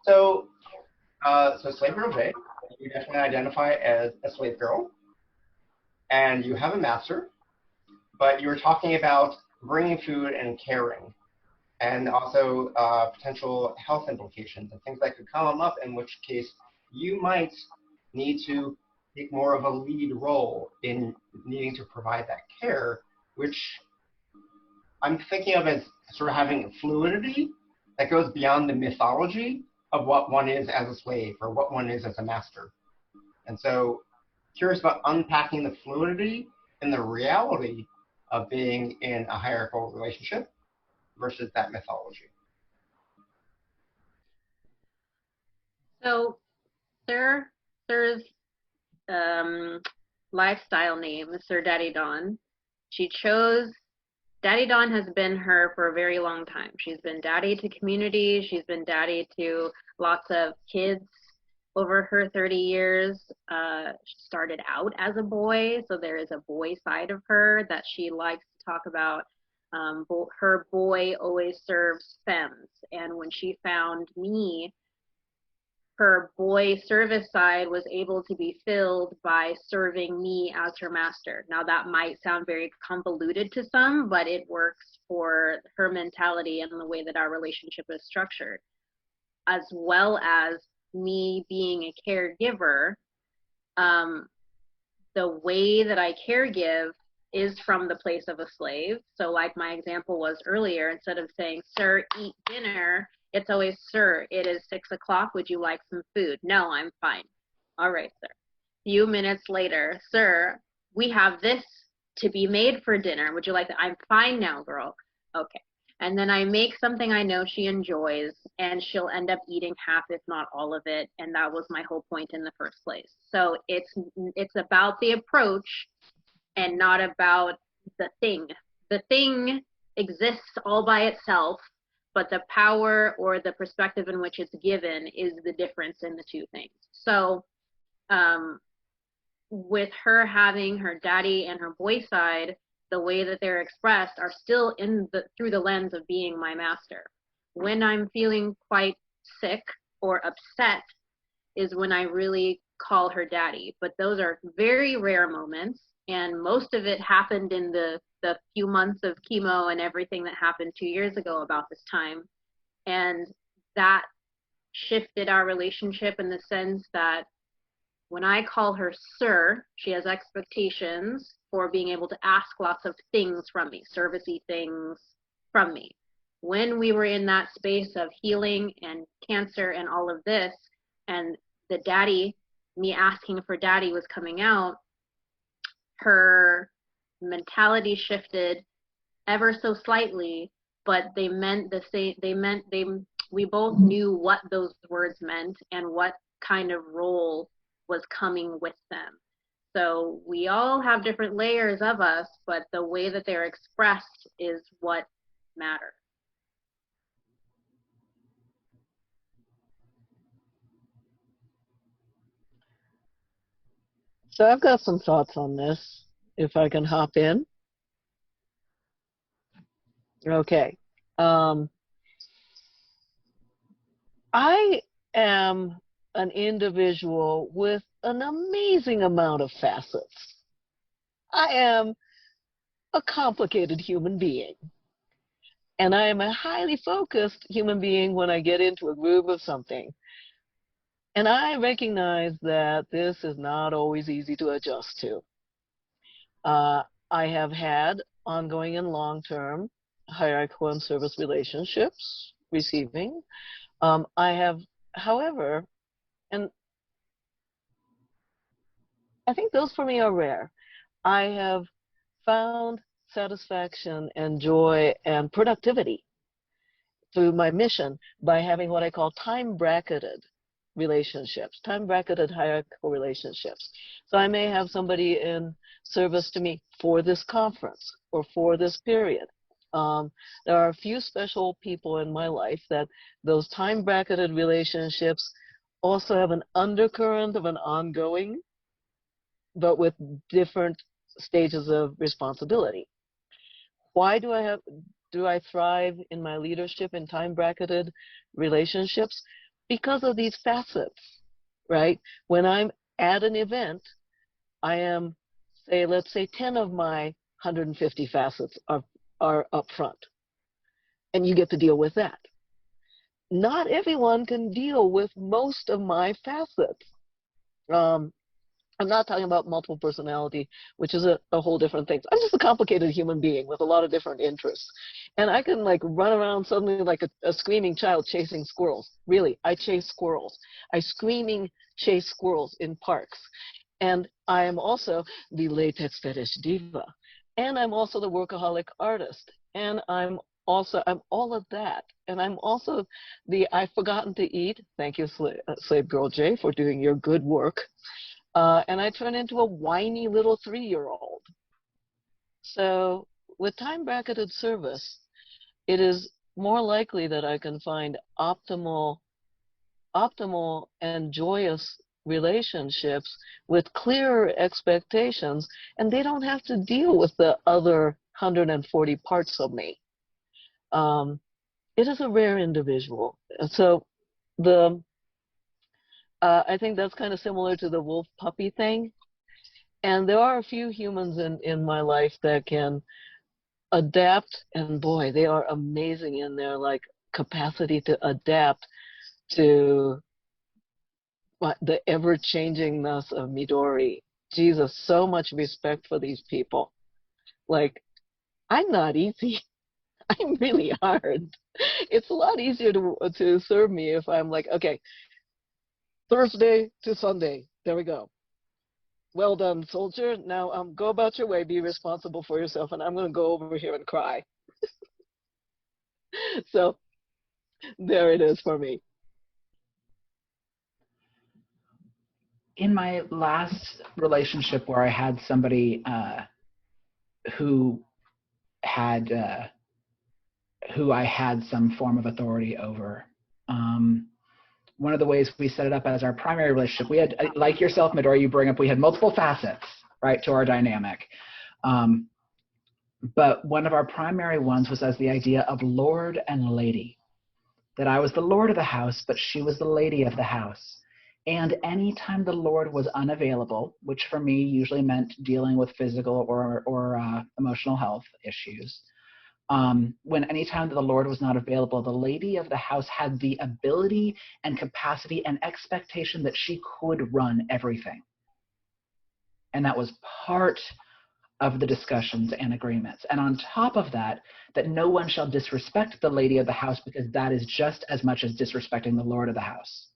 So, Slave Girl J, you definitely identify as a slave girl, and you have a master, but you were talking about bringing food and caring, and also potential health implications and things that could come up, in which case you might need to take more of a lead role in needing to provide that care, which I'm thinking of as sort of having fluidity that goes beyond the mythology of what one is as a slave or what one is as a master. And so curious about unpacking the fluidity and the reality of being in a hierarchical relationship versus that mythology. So Sir's lifestyle name is Sir Daddy Don. She chose, Daddy Don has been her for a very long time. She's been daddy to community. She's been daddy to lots of kids over her 30 years. She started out as a boy, so there is a boy side of her that she likes to talk about. Her boy always serves femmes, and when she found me, her boy service side was able to be filled by serving me as her master. Now that might sound very convoluted to some, but it works for her mentality and the way that our relationship is structured. As well as me being a caregiver, the way that I caregive is from the place of a slave. So like my example was earlier, instead of saying, "Sir, eat dinner," it's always, "Sir, it is 6 o'clock. Would you like some food?" "No, I'm fine." "All right, sir." Few minutes later, "Sir, we have this to be made for dinner. Would you like that?" "I'm fine now, girl." "Okay." And then I make something I know she enjoys, and she'll end up eating half, if not all of it. And that was my whole point in the first place. So it's about the approach and not about the thing. The thing exists all by itself, but the power or the perspective in which it's given is the difference in the two things. So with her having her daddy and her boy side, the way that they're expressed are still through the lens of being my master. When I'm feeling quite sick or upset is when I really call her daddy. But those are very rare moments, and most of it happened in the few months of chemo and everything that happened 2 years ago about this time. And that shifted our relationship in the sense that when I call her sir, she has expectations for being able to ask lots of things from me, servicey things from me. When we were in that space of healing and cancer and all of this, and the daddy, me asking for daddy was coming out, her mentality shifted ever so slightly, but they meant the same. We both knew what those words meant and what kind of role was coming with them. So we all have different layers of us, but the way that they're expressed is what matters. So I've got some thoughts on this, if I can hop in. Okay. I am an individual with an amazing amount of facets. I am a complicated human being. And I am a highly focused human being when I get into a groove of something. And I recognize that this is not always easy to adjust to. I have had ongoing and long-term hierarchical and service relationships, receiving. I have, however, and I think those for me are rare. I have found satisfaction and joy and productivity through my mission by having what I call time bracketed relationships, time bracketed hierarchical relationships. So I may have somebody in service to me for this conference or for this period. There are a few special people in my life that those time bracketed relationships also have an undercurrent of an ongoing, but with different stages of responsibility. Why do I thrive in my leadership in time bracketed relationships? Because of these facets, right? When I'm at an event, I am, let's say 10 of my 150 facets are up front, and you get to deal with that. Not everyone can deal with most of my facets. I'm not talking about multiple personality, which is a whole different thing. I'm just a complicated human being with a lot of different interests. And I can like run around suddenly like a screaming child chasing squirrels. Really, I chase squirrels. I screaming chase squirrels in parks. And I am also the latex fetish diva. And I'm also the workaholic artist. And I'm all of that. And I'm also the I've forgotten to eat. Thank you, Slave Girl J, for doing your good work. And I turn into a whiny little 3-year-old. So with time bracketed service, it is more likely that I can find optimal and joyous relationships with clearer expectations, and they don't have to deal with the other 140 parts of me. It is a rare individual. So I think that's kind of similar to the wolf puppy thing. And there are a few humans in my life that can adapt, and boy, they are amazing in their like capacity to adapt to the ever-changingness of Midori. Jesus, so much respect for these people. Like, I'm not easy. I'm really hard. It's a lot easier to serve me if I'm like, okay, Thursday to Sunday, there we go. Well done, soldier. Now go about your way, be responsible for yourself, and I'm going to go over here and cry. So there it is for me. In my last relationship where I had somebody who I had some form of authority over, one of the ways we set it up as our primary relationship, we had, like yourself, Midori, you bring up, we had multiple facets, right, to our dynamic. But one of our primary ones was as the idea of lord and lady, that I was the lord of the house, but she was the lady of the house. And anytime the lord was unavailable, which for me usually meant dealing with physical or emotional health issues, when anytime that the Lord was not available, the lady of the house had the ability and capacity and expectation that she could run everything. And that was part of the discussions and agreements. And on top of that, that no one shall disrespect the lady of the house, because that is just as much as disrespecting the Lord of the house.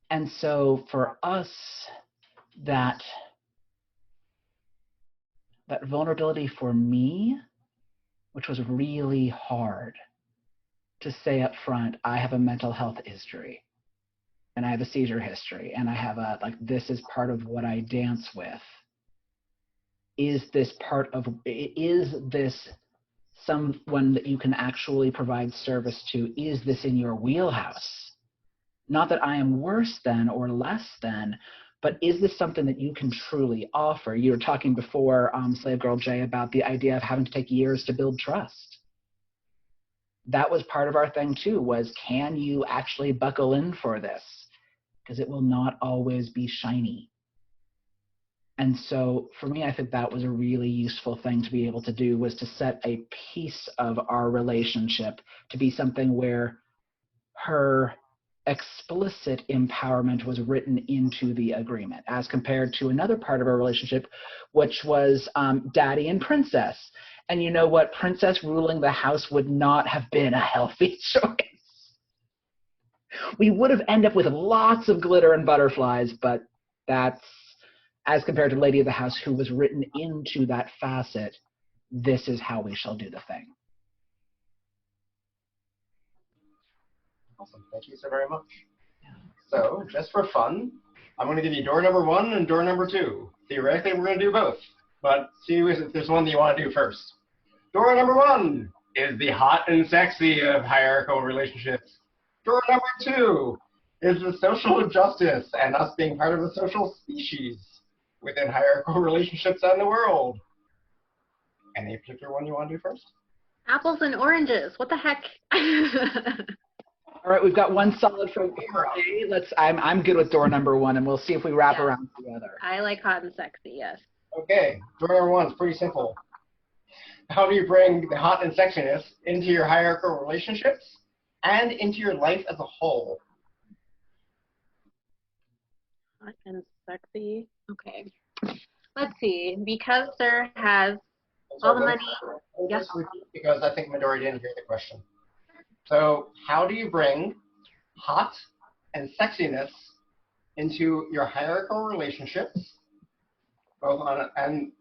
And so for us, that vulnerability for me, which was really hard to say up front, I have a mental health history, and I have a seizure history, and I have this is part of what I dance with. Is this someone that you can actually provide service to? Is this in your wheelhouse? Not that I am worse than or less than, but is this something that you can truly offer? You were talking before, Slave Girl J, about the idea of having to take years to build trust. That was part of our thing too, was can you actually buckle in for this? Because it will not always be shiny. And so for me, I think that was a really useful thing to be able to do, was to set a piece of our relationship to be something where her explicit empowerment was written into the agreement, as compared to another part of our relationship, which was daddy and princess. And you know what? Princess ruling the house would not have been a healthy choice. We would have ended up with lots of glitter and butterflies, but that's, as compared to Lady of the House, who was written into that facet, this is how we shall do the thing. Awesome. Thank you so very much. So, just for fun, I'm going to give you door number 1 and door number 2. Theoretically, we're going to do both, but see if there's one that you want to do first. Door number 1 is the hot and sexy of hierarchical relationships. Door number 2 is the social justice and us being part of a social species within hierarchical relationships and the world. Any particular one you want to do first? Apples and oranges. What the heck? All right, we've got one solid for door A. I'm good with door number 1, and we'll see if we wrap around together. I like hot and sexy, yes. Okay, door number 1 is pretty simple. How do you bring the hot and sexiness into your hierarchical relationships and into your life as a whole? Hot and sexy. Okay. Let's see. Because Sir has all the money. Yes. Because I think Midori didn't hear the question. So, how do you bring hot and sexiness into your hierarchical relationships, both and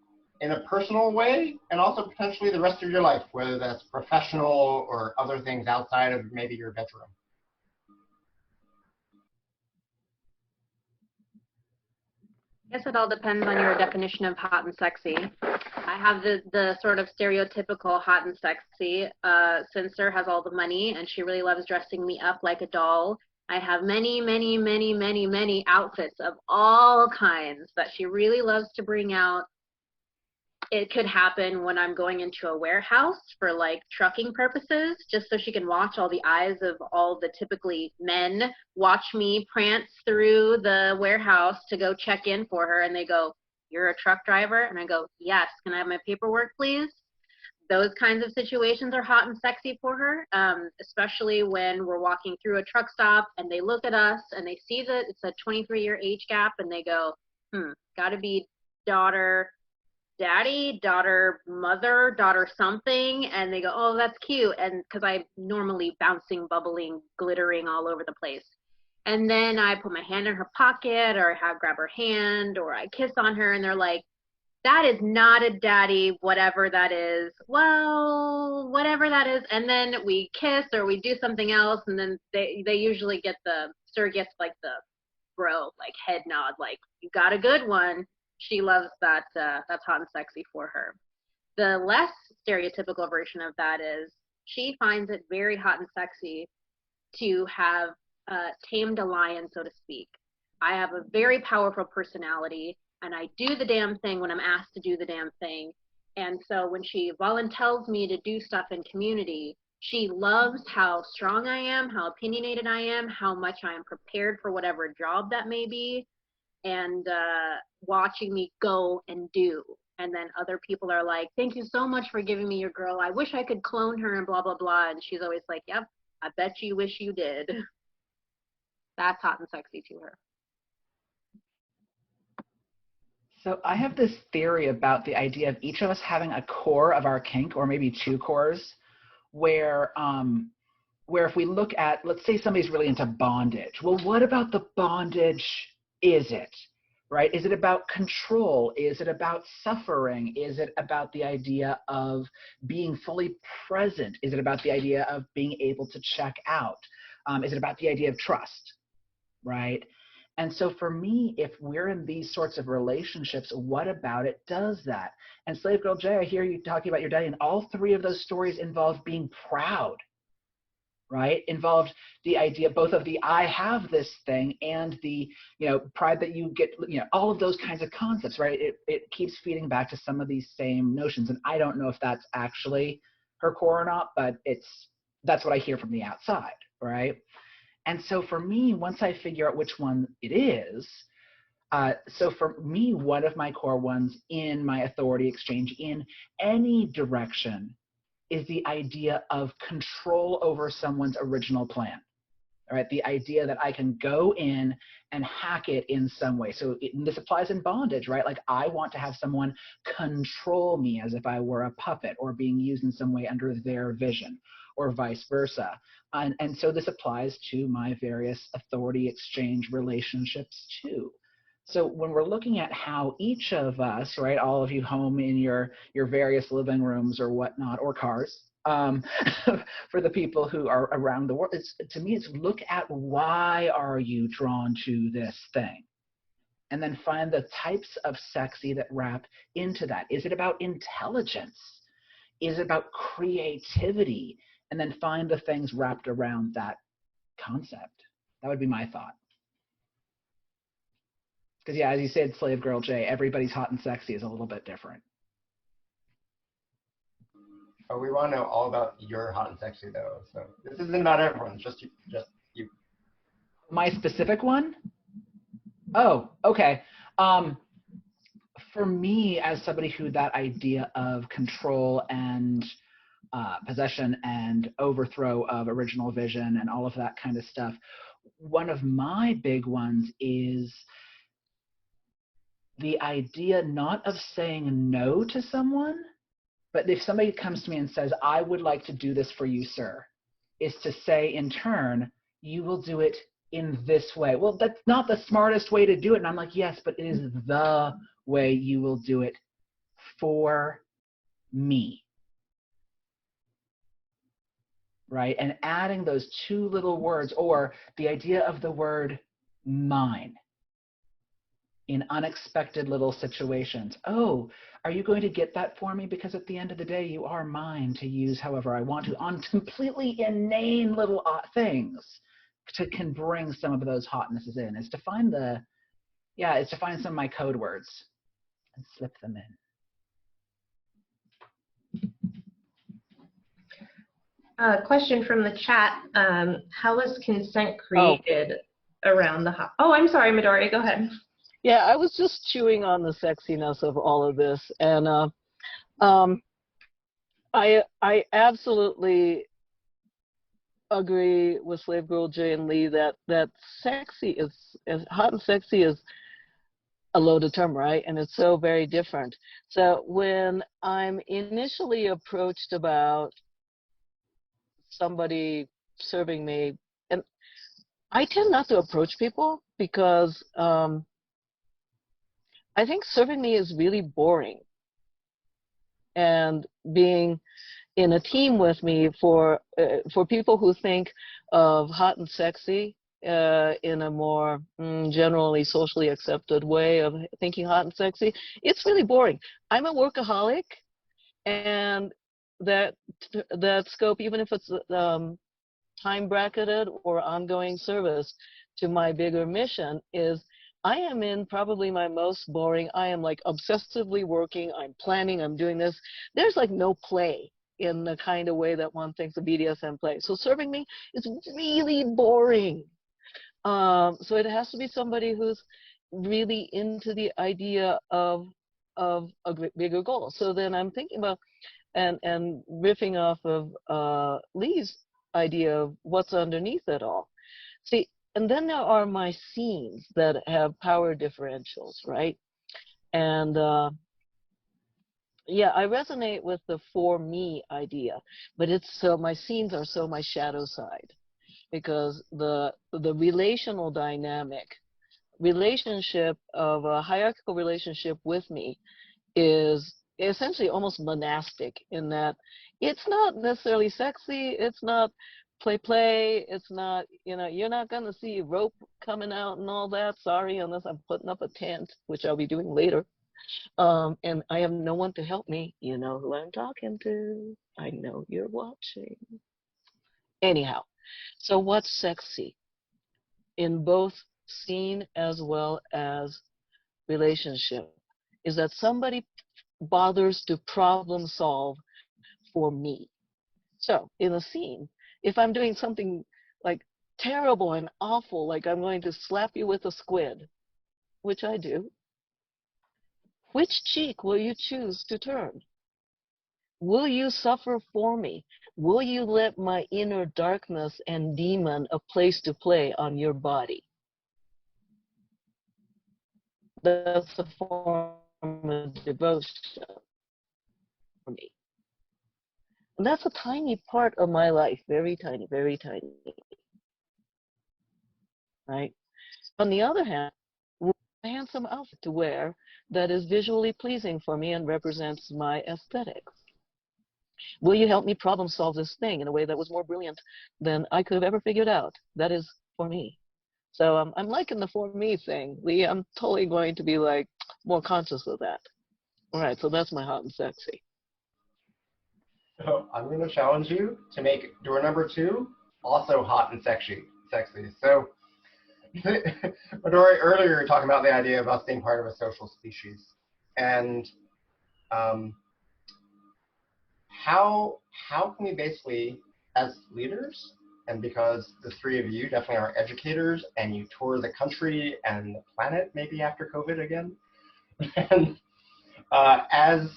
in a personal way, and also potentially the rest of your life, whether that's professional or other things outside of maybe your bedroom? I guess it all depends on your definition of hot and sexy. I have the sort of stereotypical hot and sexy. Since Sir has all the money and she really loves dressing me up like a doll, I have many, many, many, many, many outfits of all kinds that she really loves to bring out. It could happen when I'm going into a warehouse for like trucking purposes, just so she can watch all the eyes of all the typically men watch me prance through the warehouse to go check in for her, and they go, "You're a truck driver?" And I go, "Yes, can I have my paperwork, please?" Those kinds of situations are hot and sexy for her, especially when we're walking through a truck stop and they look at us and they see that it's a 23-year age gap and they go, gotta be daughter daddy, daughter mother, daughter something, and they go, "Oh, that's cute," and because I'm normally bouncing, bubbling, glittering all over the place. And then I put my hand in her pocket, or I grab her hand, or I kiss on her, and they're like, "That is not a daddy, whatever that is." Well, whatever that is. And then we kiss or we do something else, and then they usually get Sir gets like the bro, like head nod, like, "You got a good one." She loves that. That's hot and sexy for her. The less stereotypical version of that is she finds it very hot and sexy to have tamed a lion, so to speak. I have a very powerful personality, and I do the damn thing when I'm asked to do the damn thing. And so when she volunteers me to do stuff in community, she loves how strong I am, how opinionated I am, how much I am prepared for whatever job that may be, and watching me go and do. And then other people are like, "Thank you so much for giving me your girl. I wish I could clone her," and blah, blah, blah. And she's always like, "Yep, I bet you wish you did." That's hot and sexy to her. So I have this theory about the idea of each of us having a core of our kink, or maybe two cores, where if we look at, let's say somebody's really into bondage. Well, what about the bondage is it? Right? Is it about control? Is it about suffering? Is it about the idea of being fully present? Is it about the idea of being able to check out? Is it about the idea of trust? Right? And so for me, if we're in these sorts of relationships, what about it does that? And Slave Girl J, I hear you talking about your daddy, and all three of those stories involve being proud, right? Involved the idea both of the "I have this thing" and the, pride that you get, all of those kinds of concepts, right? It keeps feeding back to some of these same notions. And I don't know if that's actually her core or not, but that's what I hear from the outside, right? And so for me, once I figure out which one it is, So for me, one of my core ones in my authority exchange in any direction is the idea of control over someone's original plan. All right, the idea that I can go in and hack it in some way. So this applies in bondage, right? Like I want to have someone control me as if I were a puppet or being used in some way under their vision, or vice versa. And so this applies to my various authority exchange relationships too. So when we're looking at how each of us, right, all of you home in your various living rooms or whatnot, or cars, for the people who are around the world, to me, it's look at why are you drawn to this thing? And then find the types of sexy that wrap into that. Is it about intelligence? Is it about creativity? And then find the things wrapped around that concept. That would be my thought. Because yeah, as you said, Slave Girl J, everybody's hot and sexy is a little bit different. Oh, we want to know all about your hot and sexy though. So this isn't about everyone, just you. My specific one? Oh, okay. For me, as somebody who that idea of control and possession and overthrow of original vision and all of that kind of stuff, one of my big ones is the idea not of saying no to someone, but if somebody comes to me and says, I would like to do this for you, sir, is to say in turn, you will do it in this way. Well, that's not the smartest way to do it. And I'm like, yes, but it is the way you will do it for me. Right? And adding those two little words, or the idea of the word mine in unexpected little situations. Oh, are you going to get that for me? Because at the end of the day, you are mine to use however I want to on completely inane little things can bring some of those hotnesses in. Is to find it's to find some of my code words and slip them in. Question from the chat. How was consent created around the hot? Oh, I'm sorry, Midori, go ahead. Yeah, I was just chewing on the sexiness of all of this, and I absolutely agree with Slave Girl J and Lee that sexy is hot and sexy is a loaded term, right? And it's so very different. So when I'm initially approached about somebody serving me, and I tend not to approach people because I think serving me is really boring. And being in a team with me for people who think of hot and sexy in a more generally socially accepted way of thinking hot and sexy, it's really boring. I'm a workaholic, and that scope, even if it's time bracketed or ongoing service to my bigger mission, is I am in probably my most boring. I am like obsessively working, I'm planning, I'm doing this. There's like no play in the kind of way that one thinks of BDSM play. So serving me is really boring. So it has to be somebody who's really into the idea of a bigger goal. So then I'm thinking about and riffing off of Lee's idea of what's underneath it all. See, and then there are my scenes that have power differentials, right? And yeah, I resonate with the for me idea, but it's so my scenes are so my shadow side, because the relational dynamic, relationship of a hierarchical relationship with me is essentially almost monastic in that it's not necessarily sexy, it's not play, it's not, you're not going to see rope coming out and all that, sorry, unless I'm putting up a tent, which I'll be doing later. And I have no one to help me. You know who I'm talking to. I know you're watching. Anyhow, so what's sexy in both scene as well as relationship is that somebody bothers to problem solve for me. So in a scene, if I'm doing something like terrible and awful, like I'm going to slap you with a squid, which I do, which cheek will you choose to turn? Will you suffer for me? Will you let my inner darkness and demon a place to play on your body? That's a form of devotion for me. And that's a tiny part of my life, very tiny, right? On the other hand, a handsome outfit to wear that is visually pleasing for me and represents my aesthetics. Will you help me problem solve this thing in a way that was more brilliant than I could have ever figured out? That is for me. So I'm liking the for me thing, Lee. I'm totally going to be like more conscious of that. All right, so that's my hot and sexy. So I'm going to challenge you to make door number 2 also hot and sexy. So, Midori, earlier you were talking about the idea of us being part of a social species, and how can we basically, as leaders, and because the three of you definitely are educators, and you tour the country and the planet maybe after COVID again, and as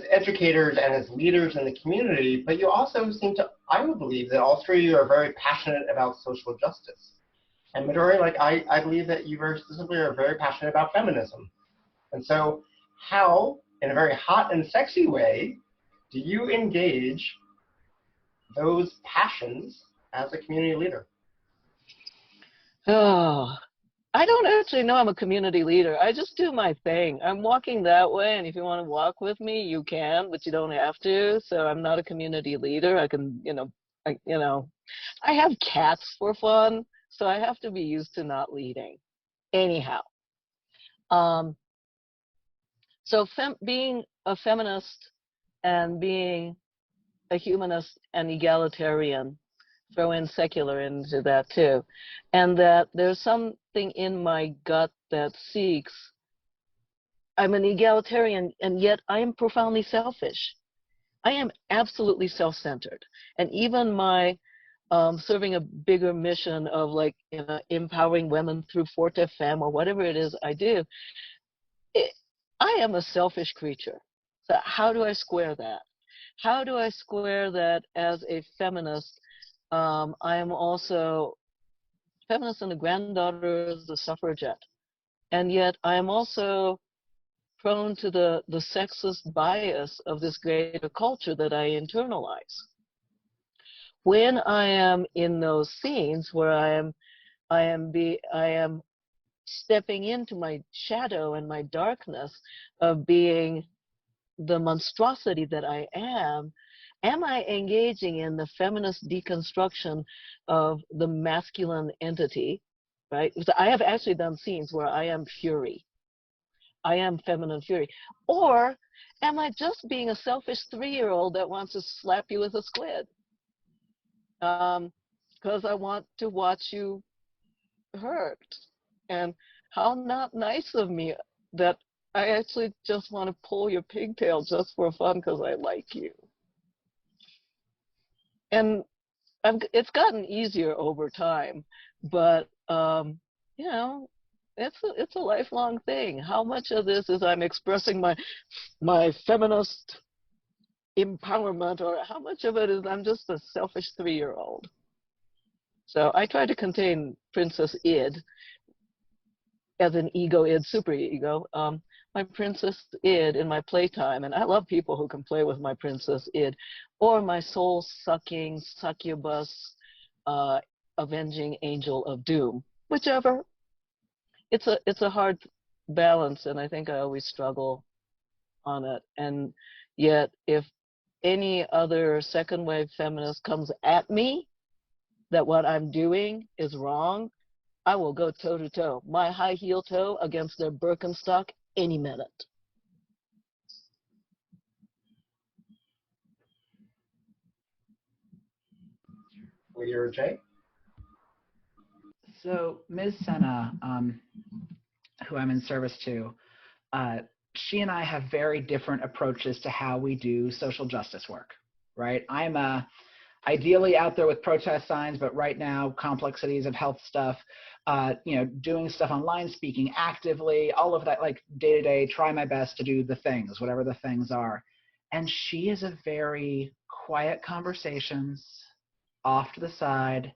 educators and as leaders in the community, but you also seem to, I would believe that all three of you are very passionate about social justice. And Midori, like I believe that you very specifically are very passionate about feminism. And so how, in a very hot and sexy way, do you engage those passions as a community leader? Oh, I don't actually know I'm a community leader. I just do my thing. I'm walking that way, and if you want to walk with me, you can, but you don't have to. So I'm not a community leader. I can, I have cats for fun, so I have to be used to not leading. Anyhow, so being a feminist and being a humanist and egalitarian, throw in secular into that too, and that there's something in my gut that seeks, I'm an egalitarian, and yet I am profoundly selfish. I am absolutely self-centered. And even my serving a bigger mission of empowering women through Forte Femme or whatever it is I do, I am a selfish creature. So how do I square that? How do I square that as a feminist? I am also feminist and a granddaughter of the suffragette. And yet I am also prone to the sexist bias of this greater culture that I internalize. When I am in those scenes where I am stepping into my shadow and my darkness of being the monstrosity that I am I engaging in the feminist deconstruction of the masculine entity, right? So I have actually done scenes where I am fury. I am feminine fury. Or am I just being a selfish 3-year-old that wants to slap you with a squid? Because I want to watch you hurt. And how not nice of me that I actually just want to pull your pigtail just for fun because I like you. And it's gotten easier over time, but it's a lifelong thing. How much of this is I'm expressing my feminist empowerment, or how much of it is I'm just a selfish 3-year-old? So I try to contain Princess Id as an ego id superego. My Princess Id in my playtime, and I love people who can play with my Princess Id, or my soul-sucking succubus avenging angel of doom, whichever. It's a hard balance, and I think I always struggle on it. And yet, if any other second wave feminist comes at me that what I'm doing is wrong, I will go toe to toe, my high heel toe against their Birkenstock any minute. Leader Jay? So Ms. Senna, who I'm in service to, she and I have very different approaches to how we do social justice work, right? I'm a ideally out there with protest signs, but right now, complexities of health stuff, doing stuff online, speaking actively, all of that, like day to day, try my best to do the things, whatever the things are. And she is a very quiet conversations, off to the side.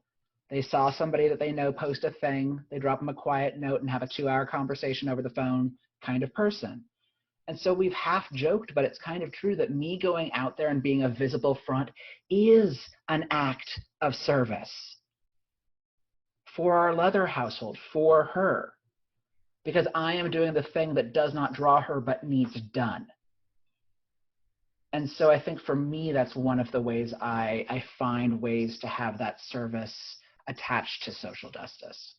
They saw somebody that they know post a thing, they drop them a quiet note and have a 2-hour conversation over the phone kind of person. And so we've half joked, but it's kind of true that me going out there and being a visible front is an act of service for our Leather household, for her, because I am doing the thing that does not draw her but needs done. And so I think for me, that's one of the ways I find ways to have that service attached to social justice.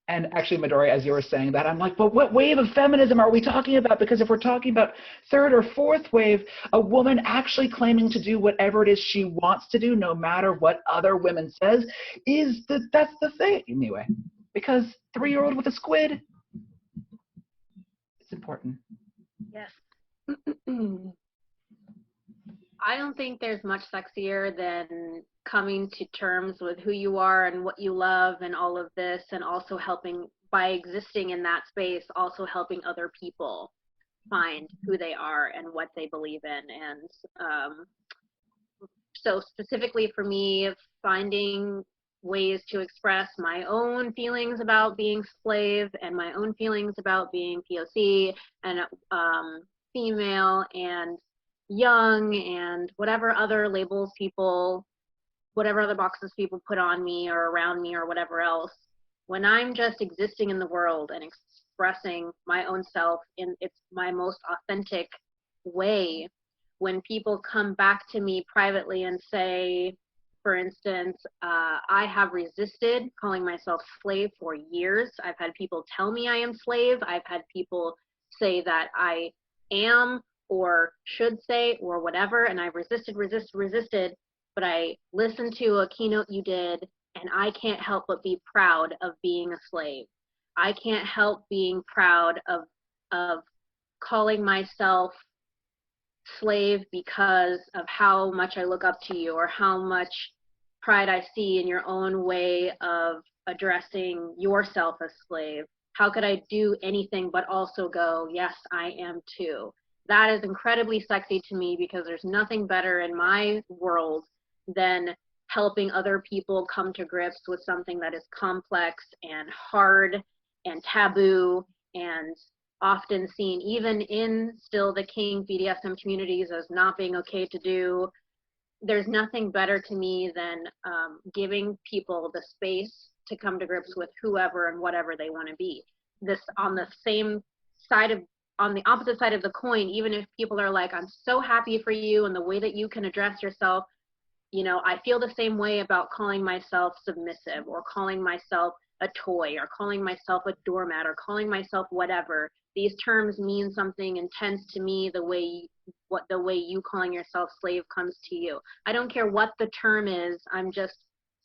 And actually, Midori, as you were saying that, I'm like, but what wave of feminism are we talking about? Because if we're talking about third or fourth wave, a woman actually claiming to do whatever it is she wants to do, no matter what other women says, that's the thing. Anyway, because 3-year-old with a squid, it's important. Yes. I don't think there's much sexier than coming to terms with who you are and what you love and all of this, and also helping, by existing in that space, also helping other people find who they are and what they believe in. And so specifically for me, finding ways to express my own feelings about being slave and my own feelings about being POC and female and young and whatever other labels people, whatever other boxes people put on me or around me or whatever else, when I'm just existing in the world and expressing my own self in its my most authentic way, when people come back to me privately and say, for instance, I have resisted calling myself slave for years. I've had people tell me I am slave. I've had people say that I am or should say or whatever, and I've resisted, but I listened to a keynote you did, and I can't help but be proud of being a slave. I can't help being proud of calling myself slave because of how much I look up to you or how much pride I see in your own way of addressing yourself as slave. How could I do anything but also go, yes, I am too? That is incredibly sexy to me, because there's nothing better in my world than helping other people come to grips with something that is complex and hard and taboo and often seen even in still the kink BDSM communities as not being okay to do. There's nothing better to me than giving people the space to come to grips with whoever and whatever they want to be. This on the same side of, on the opposite side of the coin, even if people are like, I'm so happy for you and the way that you can address yourself, you know, I feel the same way about calling myself submissive or calling myself a toy or calling myself a doormat or calling myself whatever. These terms mean something intense to me the way you calling yourself slave comes to you. I don't care what the term is. I'm just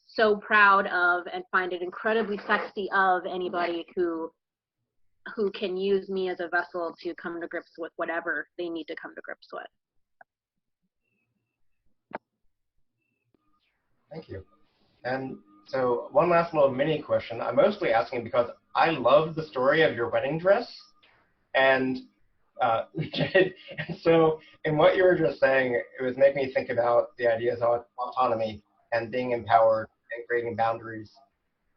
so proud of and find it incredibly sexy of anybody who can use me as a vessel to come to grips with whatever they need to come to grips with. Thank you. And so one last little mini question. I'm mostly asking because I love the story of your wedding dress. And so in what you were just saying, it was making me think about the ideas of autonomy and being empowered and creating boundaries.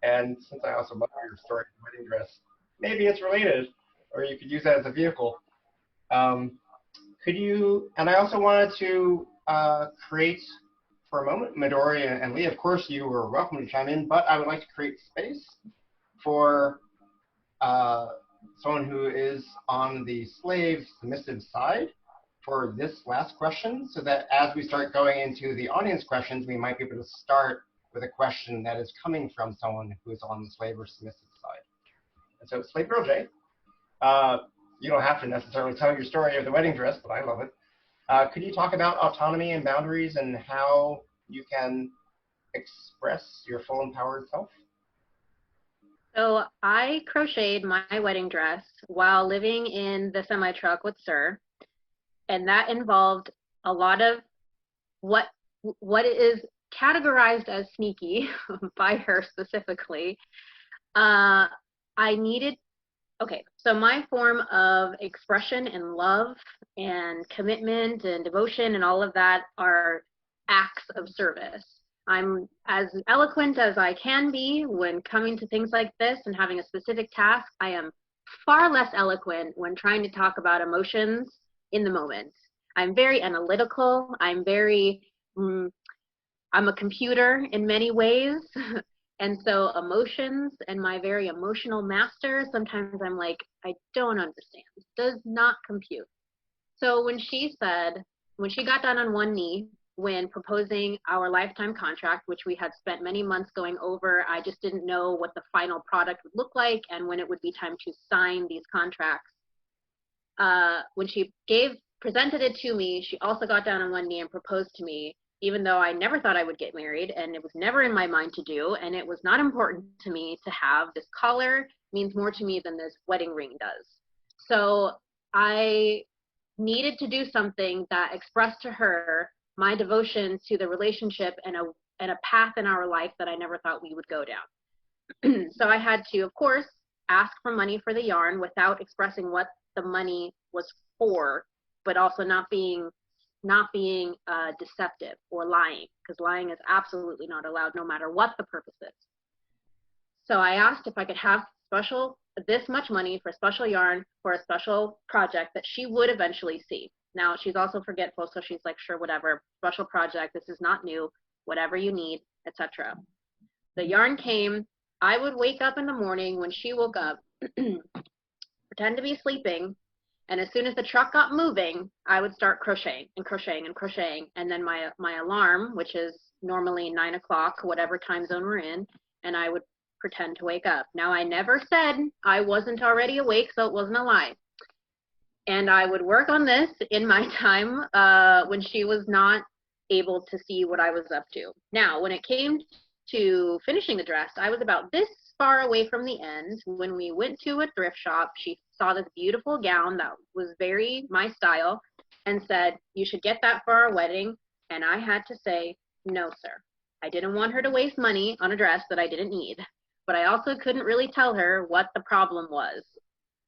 And since I also love your story of the wedding dress, maybe it's related, or you could use that as a vehicle. Could you, and I also wanted to create for a moment, Midori and Lee, of course you were welcome to chime in, but I would like to create space for someone who is on the slave submissive side for this last question, so that as we start going into the audience questions, we might be able to start with a question that is coming from someone who is on the slave or submissive side. And so, Slave Girl J, you don't have to necessarily tell your story of the wedding dress, but I love it. Could you talk about autonomy and boundaries and how you can express your full empowered self? So I crocheted my wedding dress while living in the semi-truck with Sir, and that involved a lot of what what is categorized as sneaky by her specifically. I needed, okay, so my form of expression and love and commitment and devotion and all of that are acts of service. I'm as eloquent as I can be when coming to things like this and having a specific task. I am far less eloquent when trying to talk about emotions in the moment. I'm very analytical. I'm a computer in many ways. And so emotions and my very emotional master, sometimes I'm like, I don't understand. This does not compute. So when she got down on one knee when proposing our lifetime contract, which we had spent many months going over, I just didn't know what the final product would look like and when it would be time to sign these contracts. When she presented it to me, she also got down on one knee and proposed to me, even though I never thought I would get married, and it was never in my mind to do, and it was not important to me to have. This collar means more to me than this wedding ring does. So I needed to do something that expressed to her my devotion to the relationship and a path in our life that I never thought we would go down. So I had to, of course, ask for money for the yarn without expressing what the money was for, but also not being deceptive or lying, because lying is absolutely not allowed no matter what the purpose is. So I asked if I could have this much money for special yarn for a special project that she would eventually see. Now, she's also forgetful, so she's like, sure, whatever, special project, this is not new, whatever you need, etc. The yarn came. I would wake up in the morning when she woke up, pretend to be sleeping, and as soon as the truck got moving, I would start crocheting and crocheting and crocheting, and then my alarm, which is normally 9 o'clock, whatever time zone we're in, and I would pretend to wake up. Now, I never said I wasn't already awake, so it wasn't a lie. And I would work on this in my time when she was not able to see what I was up to. Now, when it came to finishing the dress, I was about this far away from the end. When we went to a thrift shop, she saw this beautiful gown that was very my style and said, you should get that for our wedding. And I had to say, no, sir. I didn't want her to waste money on a dress that I didn't need. But I also couldn't really tell her what the problem was.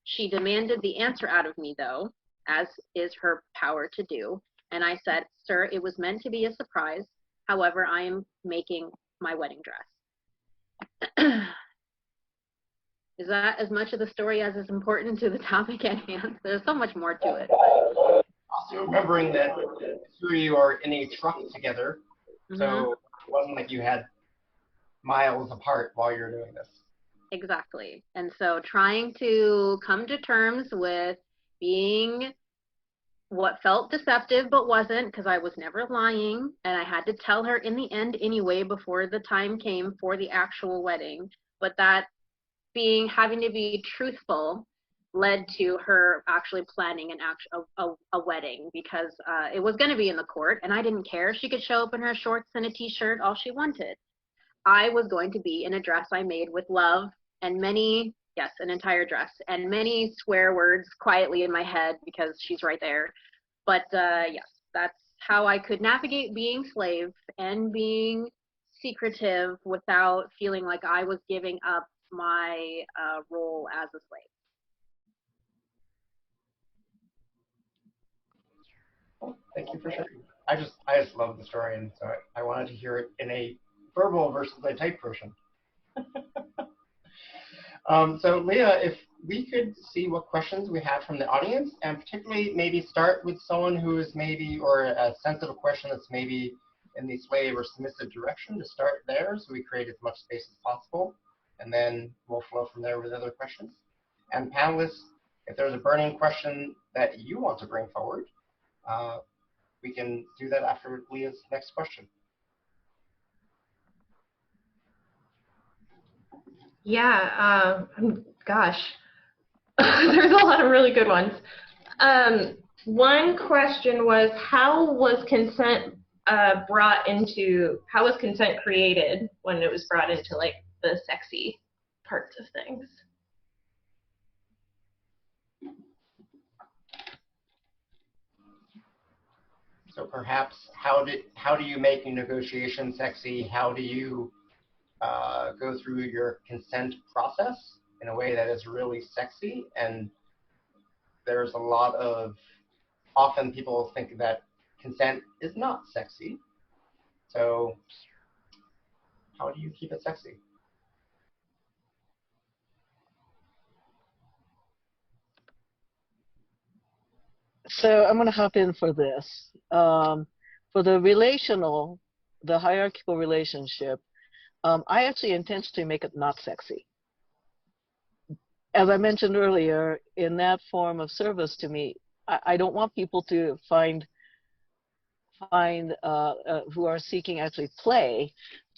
She demanded the answer out of me, though, as is her power to do. And I said, sir, it was meant to be a surprise. However, I am making my wedding dress. Is that as much of the story as is important to the topic at hand? There's so much more to it. But... Also remembering that the two of you are in a truck together, so it wasn't like you had miles apart while you're doing this. Exactly. And so trying to come to terms with being what felt deceptive but wasn't, because I was never lying, and I had to tell her in the end anyway before the time came for the actual wedding, but that having to be truthful led to her actually planning a wedding, because it was going to be in the court, and I didn't care. She could show up in her shorts and a t-shirt, all she wanted. I was going to be in a dress I made with love and an entire dress, and many swear words quietly in my head because she's right there. But yes, that's how I could navigate being slave and being secretive without feeling like I was giving up my role as a slave. Well, thank you for sharing. I just love the story, and so I wanted to hear it in a verbal versus a typed version. So Leah, if we could see what questions we have from the audience, and particularly maybe start with someone who is or a sensitive question that's maybe in the slave or submissive direction, to start there so we create as much space as possible, and then we'll flow from there with other questions. And panelists, if there's a burning question that you want to bring forward, we can do that after Leah's next question. Yeah, gosh, there's a lot of really good ones. One question was, how was consent created when it was brought into like the sexy parts of things? So perhaps how do you make your negotiation sexy? How do you go through your consent process in a way that is really sexy? And there's a lot of, often people think that consent is not sexy. So how do you keep it sexy? So I'm going to hop in for this. For the hierarchical relationship, I actually intentionally make it not sexy. As I mentioned earlier, in that form of service to me, I don't want people to find who are seeking actually play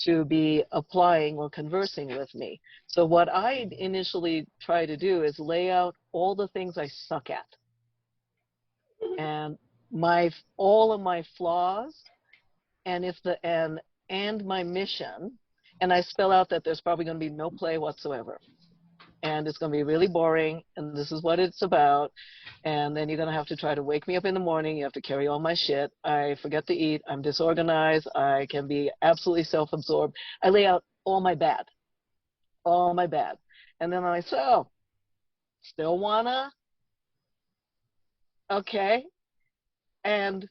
to be applying or conversing with me. So what I initially try to do is lay out all the things I suck at and all of my flaws and my mission, and I spell out that there's probably going to be no play whatsoever. And it's going to be really boring, and this is what it's about. And then you're going to have to try to wake me up in the morning. You have to carry all my shit. I forget to eat. I'm disorganized. I can be absolutely self-absorbed. I lay out all my bad. And then I say, oh, still wanna? Okay. And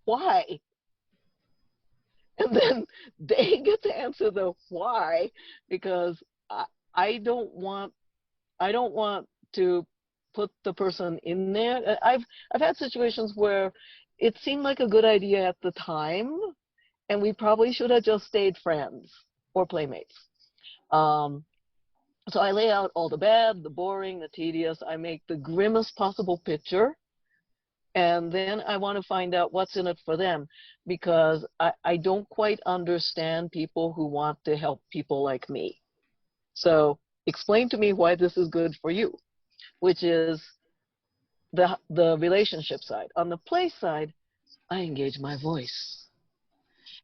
why? And then they get to answer the why, because I don't want to put the person in there. I've had situations where it seemed like a good idea at the time, and we probably should have just stayed friends or playmates. So I lay out all the bad, the boring, the tedious. I make the grimmest possible picture, and then I want to find out what's in it for them, because I don't quite understand people who want to help people like me. So explain to me why this is good for you, which is the relationship side. On the play side, I engage my voice.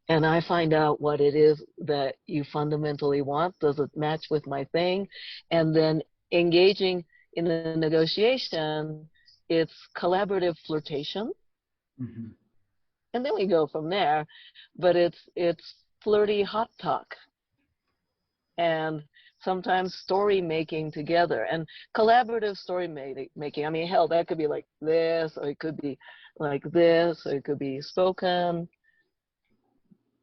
And I find out what it is that you fundamentally want. Does it match with my thing? And then engaging in a negotiation, it's collaborative flirtation. Mm-hmm. And then we go from there. But it's flirty hot talk. And sometimes story making together. And collaborative story making. I mean, hell, that could be like this, or it could be like this, or it could be spoken.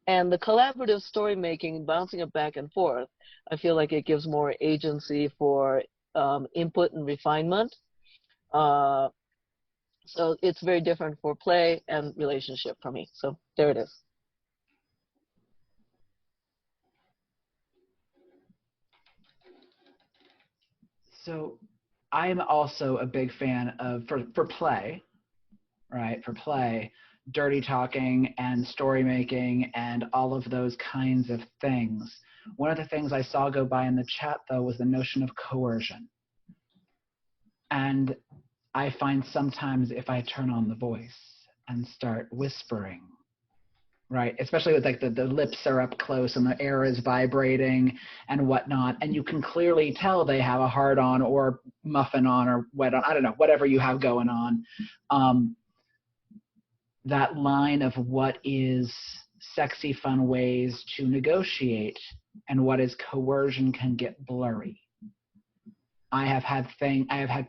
And the collaborative story making, bouncing it back and forth, I feel like it gives more agency for input and refinement. So it's very different for play and relationship for me. So there it is. So I'm also a big fan of, for play, right? For play, dirty talking and story making and all of those kinds of things. One of the things I saw go by in the chat, though, was the notion of coercion. And I find sometimes if I turn on the voice and start whispering, right, especially with like the lips are up close and the air is vibrating and whatnot, and you can clearly tell they have a hard on or muffin on or wet on, I don't know, whatever you have going on. That line of what is sexy, fun ways to negotiate and what is coercion can get blurry. I have had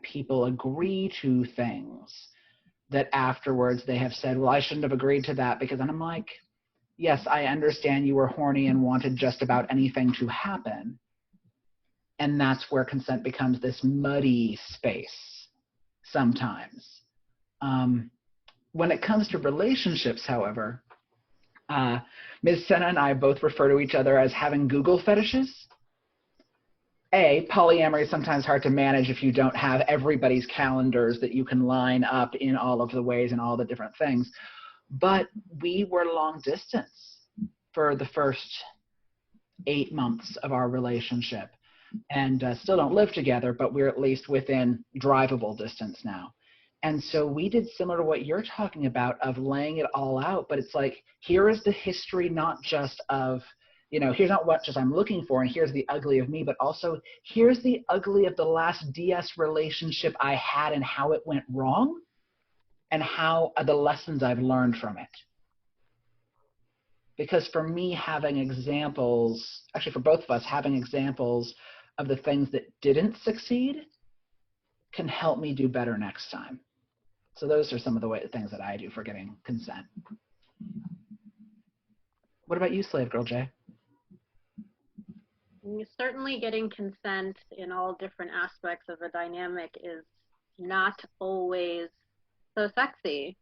people agree to things that afterwards they have said, well, I shouldn't have agreed to that, because, and I'm like, yes, I understand you were horny and wanted just about anything to happen. And that's where consent becomes this muddy space sometimes. When it comes to relationships, however, Ms. Senna and I both refer to each other as having Google fetishes. Polyamory is sometimes hard to manage if you don't have everybody's calendars that you can line up in all of the ways and all the different things. But we were long distance for the first 8 months of our relationship, and still don't live together, but we're at least within drivable distance now. And so we did similar to what you're talking about, of laying it all out, but it's like, here is the history, not just of, you know, here's not what just I'm looking for and here's the ugly of me, but also here's the ugly of the last DS relationship I had and how it went wrong. and how the lessons I've learned from it. Because for me, having examples, actually for both of us, having examples of the things that didn't succeed can help me do better next time. So those are some of the things that I do for getting consent. What about you, Slave Girl Jay? Certainly getting consent in all different aspects of a dynamic is not always so sexy.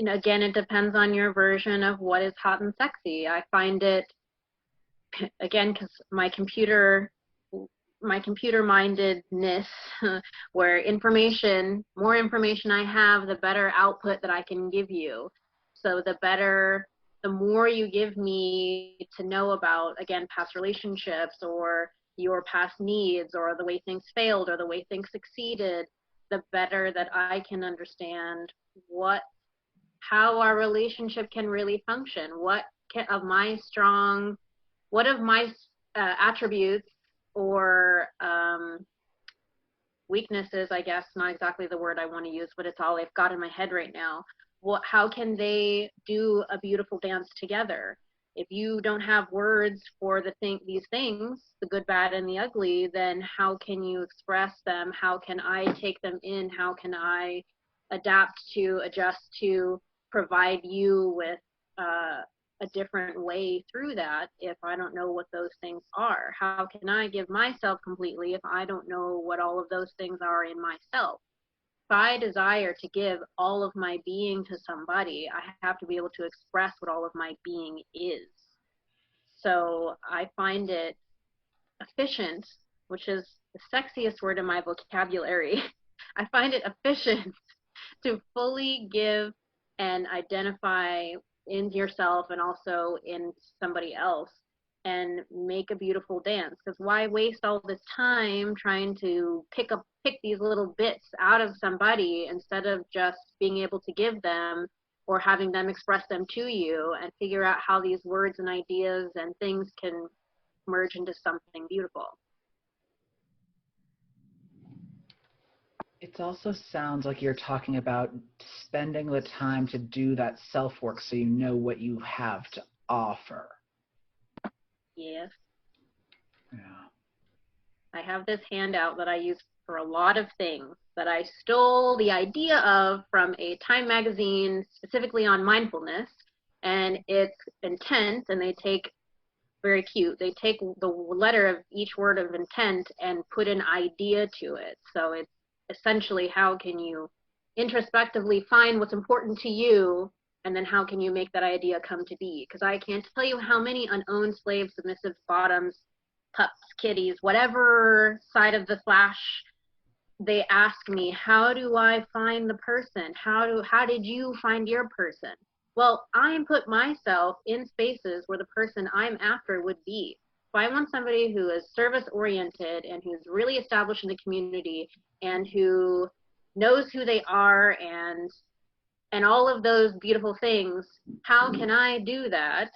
Again, it depends on your version of what is hot and sexy. I find it, again, because my computer mindedness, where more information I have, the better output that I can give you. So the more you give me to know about, again, past relationships or your past needs or the way things failed or the way things succeeded, the better that I can understand how our relationship can really function. What of my attributes or weaknesses, I guess, not exactly the word I want to use, but it's all I've got in my head right now. How can they do a beautiful dance together? If you don't have words for these things, the good, bad, and the ugly, then how can you express them? How can I take them in? How can I adapt to, adjust to, provide you with a different way through that if I don't know what those things are? How can I give myself completely if I don't know what all of those things are in myself? If I desire to give all of my being to somebody, I have to be able to express what all of my being is. So I find it efficient, which is the sexiest word in my vocabulary. I find it efficient to fully give and identify in yourself and also in somebody else and make a beautiful dance. Because why waste all this time trying to pick these little bits out of somebody instead of just being able to give them or having them express them to you and figure out how these words and ideas and things can merge into something beautiful. It also sounds like you're talking about spending the time to do that self-work so you know what you have to offer. Yes. Yeah. I have this handout that I use for a lot of things that I stole the idea of from a Time magazine specifically on mindfulness, and it's intent, and they take, very cute, they take the letter of each word of intent and put an idea to it. So it's essentially, how can you introspectively find what's important to you, and then how can you make that idea come to be? Because I can't tell you how many unowned slaves, submissive bottoms, pups, kitties, whatever side of the slash, they ask me, how do I find the person? How did you find your person? Well, I put myself in spaces where the person I'm after would be. If I want somebody who is service oriented and who's really established in the community and who knows who they are and all of those beautiful things, how can I do that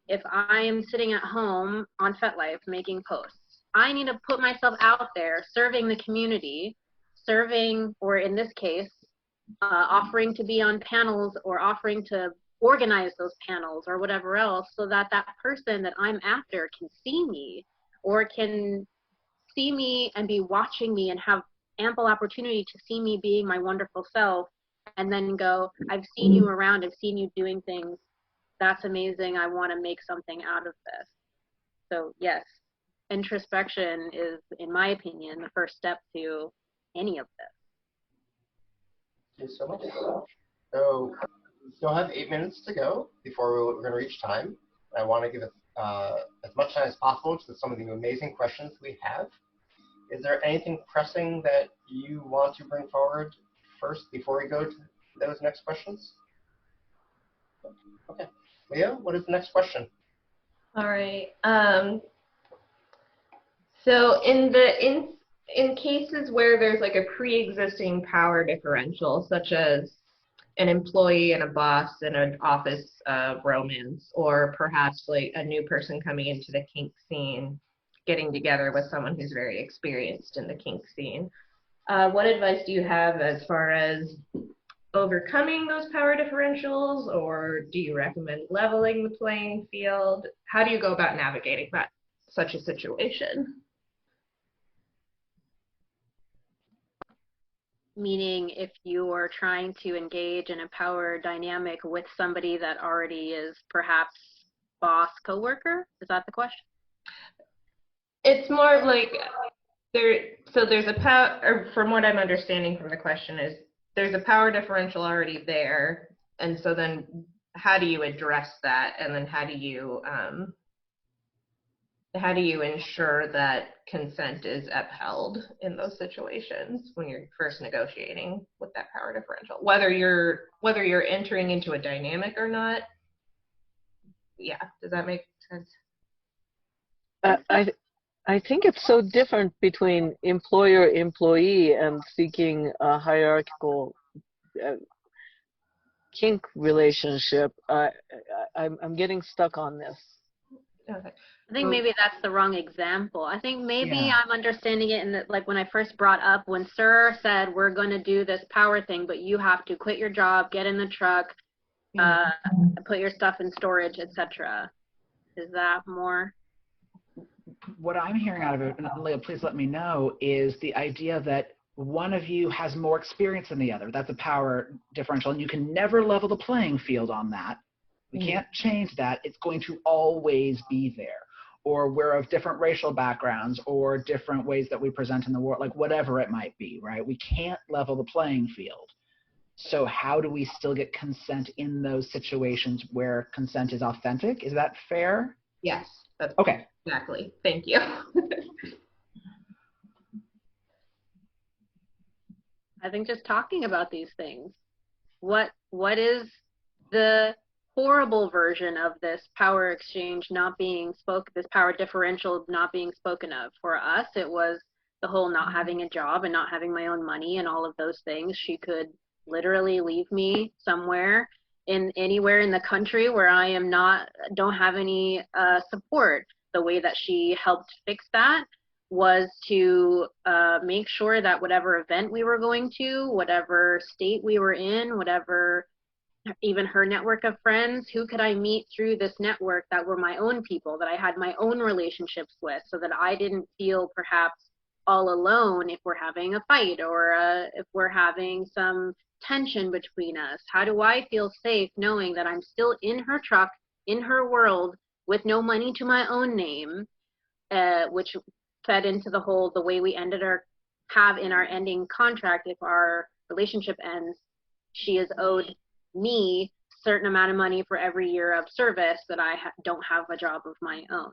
if I'm sitting at home on FetLife making posts? I need to put myself out there serving the community, serving, or in this case, offering to be on panels or offering to organize those panels or whatever else, so that that person that I'm after can see me or can see me and be watching me and have ample opportunity to see me being my wonderful self, and then go, I've seen you around, I've seen you doing things, that's amazing, I want to make something out of this. So yes, introspection is, in my opinion, the first step to any of this. Thank you so much. So we still have 8 minutes to go before we're going to reach time. I want to give as much time as possible to some of the amazing questions we have. Is there anything pressing that you want to bring forward first before we go to those next questions? Okay. Leah, what is the next question? All right. So in cases where there's like a pre-existing power differential, such as an employee and a boss in an office romance, or perhaps like a new person coming into the kink scene, getting together with someone who's very experienced in the kink scene, what advice do you have as far as overcoming those power differentials, or do you recommend leveling the playing field? How do you go about navigating such a situation? Meaning if you're trying to engage in a power dynamic with somebody that already is perhaps boss coworker? Is that the question? It's more of like there's a power, or from what I'm understanding from the question is there's a power differential already there, and so then how do you address that, and then how do you ensure that consent is upheld in those situations when you're first negotiating with that power differential, whether you're entering into a dynamic or not? Yeah, does that make sense? I think it's so different between employer-employee and seeking a hierarchical kink relationship. I'm getting stuck on this. Okay. I think maybe that's the wrong example. I think maybe Yeah. I'm understanding it in that, like when I first brought up, when Sir said, we're going to do this power thing, but you have to quit your job, get in the truck, put your stuff in storage, etc. Is that more? What I'm hearing out of it, and Leah, please let me know, is the idea that one of you has more experience than the other. That's a power differential, and you can never level the playing field on that. We can't change that. It's going to always be there. Or we're of different racial backgrounds or different ways that we present in the world, like whatever it might be, right? We can't level the playing field. So how do we still get consent in those situations where consent is authentic? Is that fair? Yes, that's okay. Exactly. Thank you. I think just talking about these things. What is the horrible version of this power exchange not being spoken, this power differential not being spoken of? For us, it was the whole not having a job and not having my own money and all of those things. She could literally leave me somewhere anywhere in the country where I am don't have any support. The way that she helped fix that was to make sure that whatever event we were going to, whatever state we were in, whatever, even her network of friends, who could I meet through this network that were my own people, that I had my own relationships with, so that I didn't feel perhaps all alone if we're having a fight or if we're having some tension between us. How do I feel safe knowing that I'm still in her truck, in her world, with no money to my own name, which fed into the way we have in our ending contract. If our relationship ends, she is owed me a certain amount of money for every year of service that I don't have a job of my own.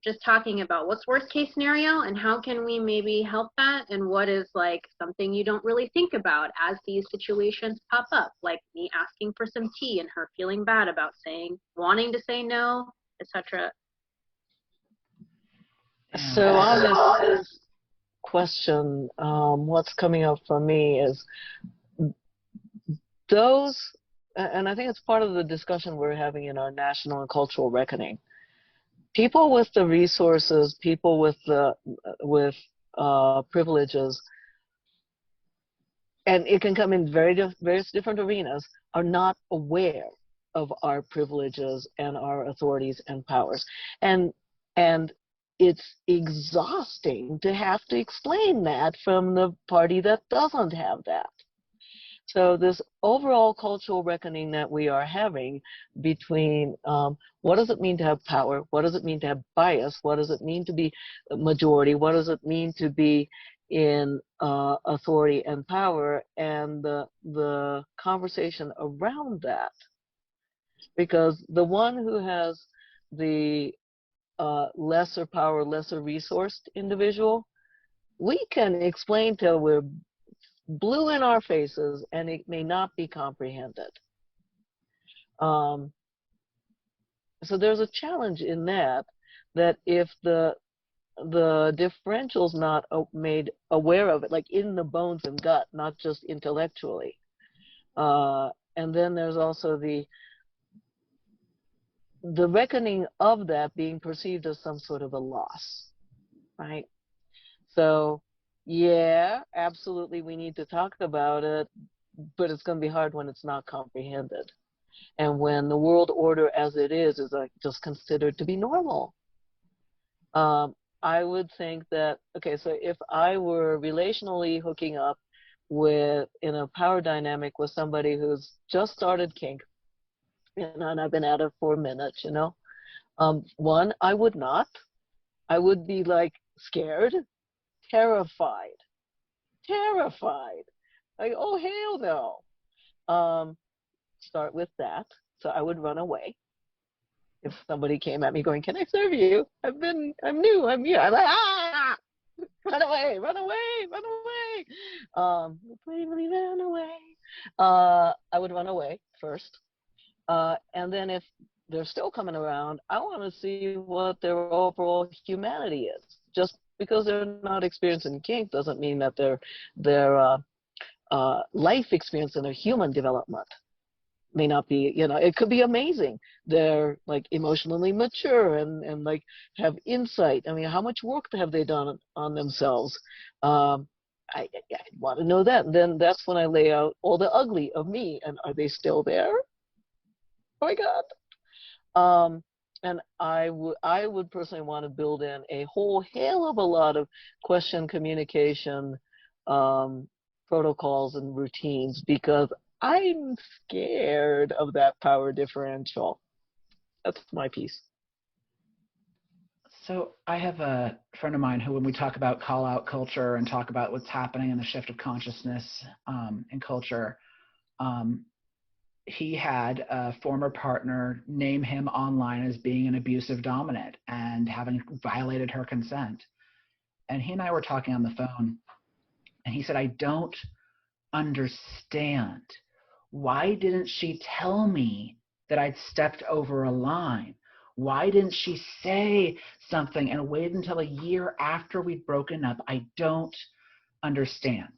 Just talking about what's worst case scenario and how can we maybe help that, and what is like something you don't really think about as these situations pop up, like me asking for some tea and her feeling bad about wanting to say no, etc. So on this question, what's coming up for me is those, and I think it's part of the discussion we're having in our national and cultural reckoning. People with the resources, people with privileges, and it can come in various different arenas, are not aware of our privileges and our authorities and powers, and it's exhausting to have to explain that from the party that doesn't have that. So this overall cultural reckoning that we are having between what does it mean to have power, what does it mean to have bias, what does it mean to be a majority, what does it mean to be in authority and power, and the conversation around that. Because the one who has the lesser power, lesser resourced individual, we can explain till we're blue in our faces, and it may not be comprehended. So there's a challenge in that if the differential's not made aware of it, like in the bones and gut, not just intellectually. And then there's also the reckoning of that being perceived as some sort of a loss, right? So yeah, absolutely, we need to talk about it, but it's going to be hard when it's not comprehended. And when the world order as it is like just considered to be normal. I would think that, okay, so if I were relationally hooking up in a power dynamic with somebody who's just started kink, and I've been at it for a minute, one, I would not. I would be like scared, terrified, like, oh, hell no. Start with that. So I would run away. If somebody came at me going, can I serve you? I'm new, I'm here. I'm like, ah, run away. Bravely ran away. I would run away first. And then if they're still coming around, I want to see what their overall humanity is. Just because they're not experiencing kink doesn't mean that their life experience and their human development may not be, it could be amazing. They're like emotionally mature and like have insight. I mean, how much work have they done on themselves? I want to know that. And then that's when I lay out all the ugly of me. And are they still there? Oh my God. And I would personally want to build in a whole hell of a lot of question communication protocols and routines, because I'm scared of that power differential. That's my piece. So I have a friend of mine who, when we talk about call out culture and talk about what's happening in the shift of consciousness in culture, he had a former partner name him online as being an abusive dominant and having violated her consent. And he and I were talking on the phone, and he said, I don't understand. Why didn't she tell me that I'd stepped over a line? Why didn't she say something and wait until a year after we'd broken up? I don't understand.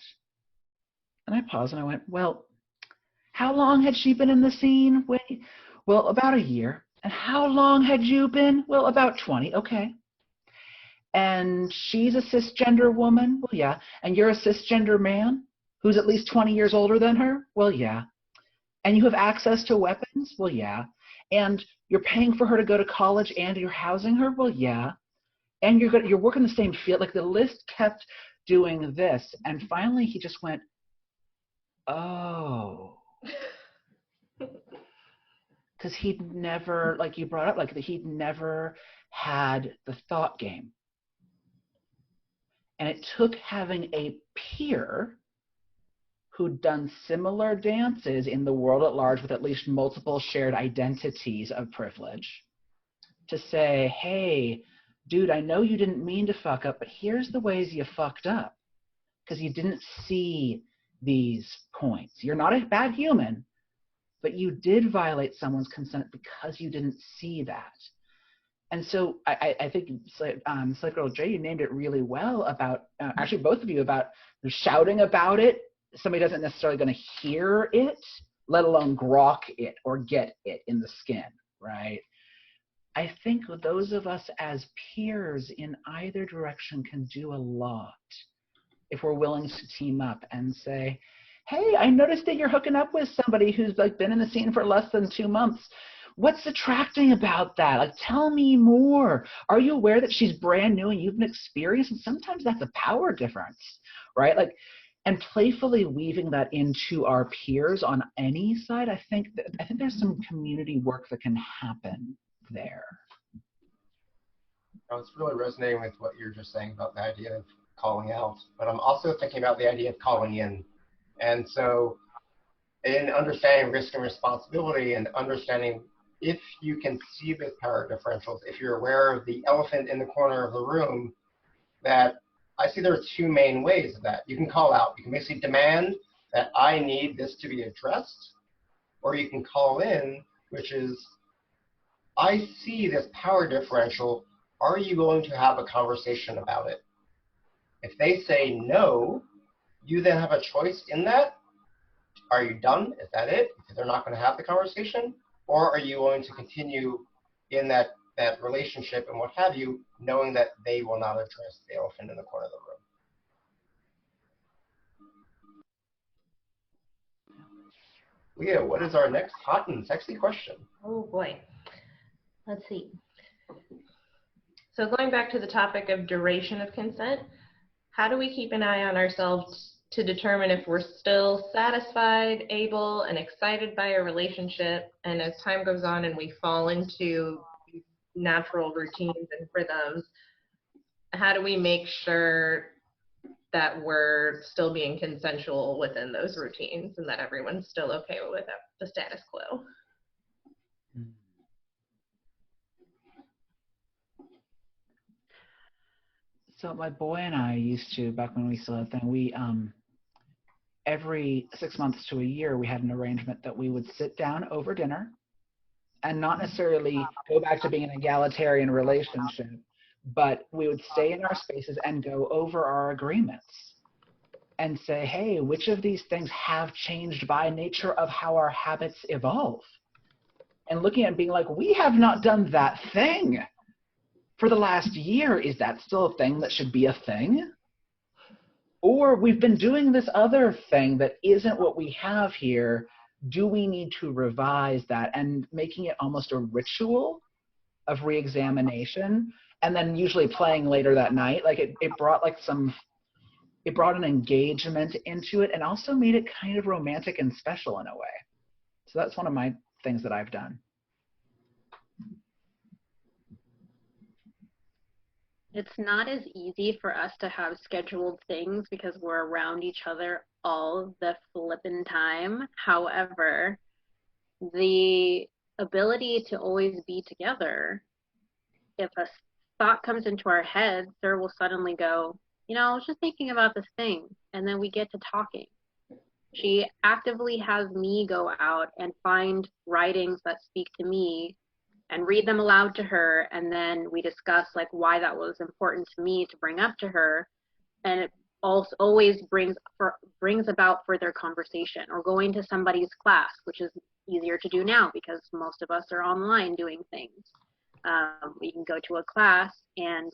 And I paused and I went, well, how long had she been in the scene? Well, about a year. And how long had you been? Well, about 20. Okay. And she's a cisgender woman? Well, yeah. And you're a cisgender man who's at least 20 years older than her? Well, yeah. And you have access to weapons? Well, yeah. And you're paying for her to go to college and you're housing her? Well, yeah. And you're working the same field. Like, the list kept doing this. And finally he just went, oh. Because he'd never, like you brought up, like he'd never had the thought game. And it took having a peer who'd done similar dances in the world at large with at least multiple shared identities of privilege to say, hey, dude, I know you didn't mean to fuck up, but here's the ways you fucked up, because you didn't see these points. You're not a bad human, but you did violate someone's consent because you didn't see that. And so I think s.girl J, you named it really well about, actually both of you, about shouting about it. Somebody doesn't necessarily going to hear it, let alone grok it or get it in the skin, right? I think those of us as peers in either direction can do a lot if we're willing to team up and say, hey, I noticed that you're hooking up with somebody who's like been in the scene for less than 2 months. What's attracting about that? Like, tell me more. Are you aware that she's brand new and you've been experienced? And sometimes that's a power difference, right? Like, and playfully weaving that into our peers on any side, I think there's some community work that can happen there. I was really resonating with what you're just saying about the idea of calling out, but I'm also thinking about the idea of calling in. And so in understanding risk and responsibility and understanding if you can see the power differentials, if you're aware of the elephant in the corner of the room, that I see there are two main ways of that. You can call out. You can basically demand that I need this to be addressed, or you can call in, which is, I see this power differential. Are you willing to have a conversation about it? If they say no, you then have a choice in that. Are you done? Is that it? Because they're not going to have the conversation? Or are you going to continue in that relationship and what have you, knowing that they will not address the elephant in the corner of the room? Leah, what is our next hot and sexy question? Oh boy. Let's see. So going back to the topic of duration of consent, how do we keep an eye on ourselves to determine if we're still satisfied, able, and excited by a relationship? And as time goes on and we fall into natural routines and rhythms, how do we make sure that we're still being consensual within those routines and that everyone's still okay with the status quo? So my boy and I used to, back when we still had a thing, we every 6 months to a year, we had an arrangement that we would sit down over dinner and not necessarily go back to being an egalitarian relationship, but we would stay in our spaces and go over our agreements and say, hey, which of these things have changed by nature of how our habits evolve? And looking at it and being like, we have not done that thing for the last year. Is that still a thing that should be a thing? Or we've been doing this other thing that isn't what we have here. Do we need to revise that? And making it almost a ritual of reexamination, and then usually playing later that night. Like it brought like it brought an engagement into it and also made it kind of romantic and special in a way. So that's one of my things that I've done. It's not as easy for us to have scheduled things because we're around each other all the flippin' time. However, the ability to always be together, if a thought comes into our head, Sir will suddenly go, you know, I was just thinking about this thing, and then we get to talking. She actively has me go out and find writings that speak to me and read them aloud to her, and then we discuss like why that was important to me to bring up to her, and it also always brings about further conversation. Or going to somebody's class, which is easier to do now because most of us are online doing things. We can go to a class and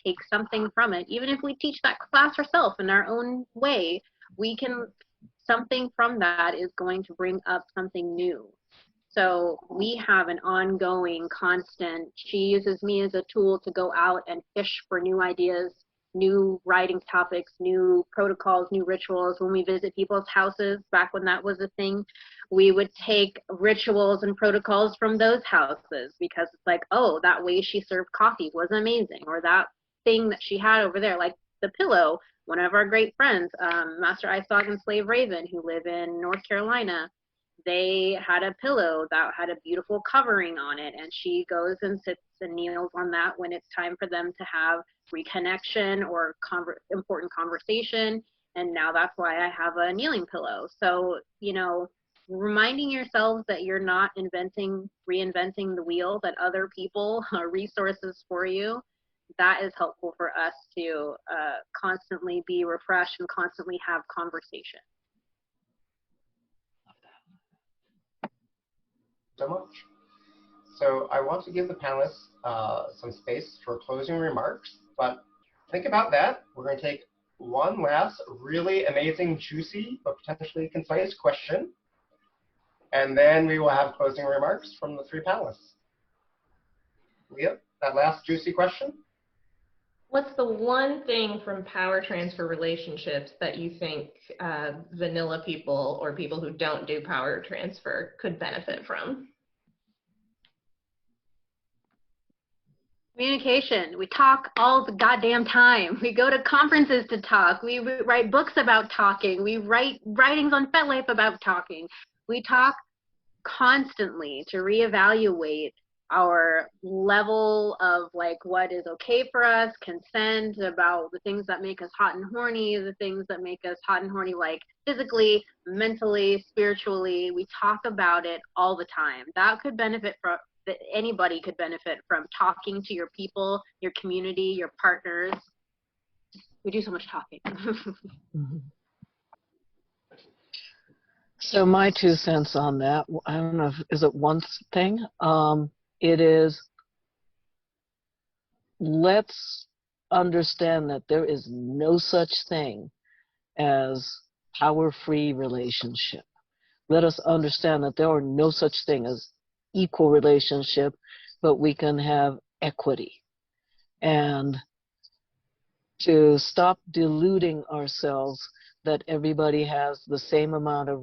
take something from it. Even if we teach that class ourselves in our own way, we can, something from that is going to bring up something new. So we have an ongoing, constant, she uses me as a tool to go out and fish for new ideas, new writing topics, new protocols, new rituals. When we visit people's houses, back when that was a thing, we would take rituals and protocols from those houses because it's like, oh, that way she served coffee was amazing. Or that thing that she had over there, like the pillow. One of our great friends, Master Ice Dog and Slave Raven, who live in North Carolina, they had a pillow that had a beautiful covering on it, and she goes and sits and kneels on that when it's time for them to have reconnection or important conversation. And now that's why I have a kneeling pillow. So, you know, reminding yourselves that you're not reinventing the wheel, that other people are resources for you, that is helpful for us to constantly be refreshed and constantly have conversation. So much. So I want to give the panelists some space for closing remarks, but think about that. We're going to take one last really amazing, juicy, but potentially concise question, and then we will have closing remarks from the three panelists. Leah, that last juicy question? What's the one thing from power transfer relationships that you think vanilla people or people who don't do power transfer could benefit from? Communication. We talk all the goddamn time. We go to conferences to talk. We write books about talking. We write writings on FetLife about talking. We talk constantly to reevaluate our level of like what is okay for us, consent, about the things that make us hot and horny, the things that make us hot and horny like physically, mentally, spiritually. We talk about it all the time. That could benefit from, that anybody could benefit from talking to your people, your community, your partners. We do so much talking. So my 2 cents on that, I don't know, is it one thing? It is, let's understand that there is no such thing as power-free relationship. let us understand that there are no such thing as equal relationship, but we can have equity. And to stop deluding ourselves that everybody has the same amount of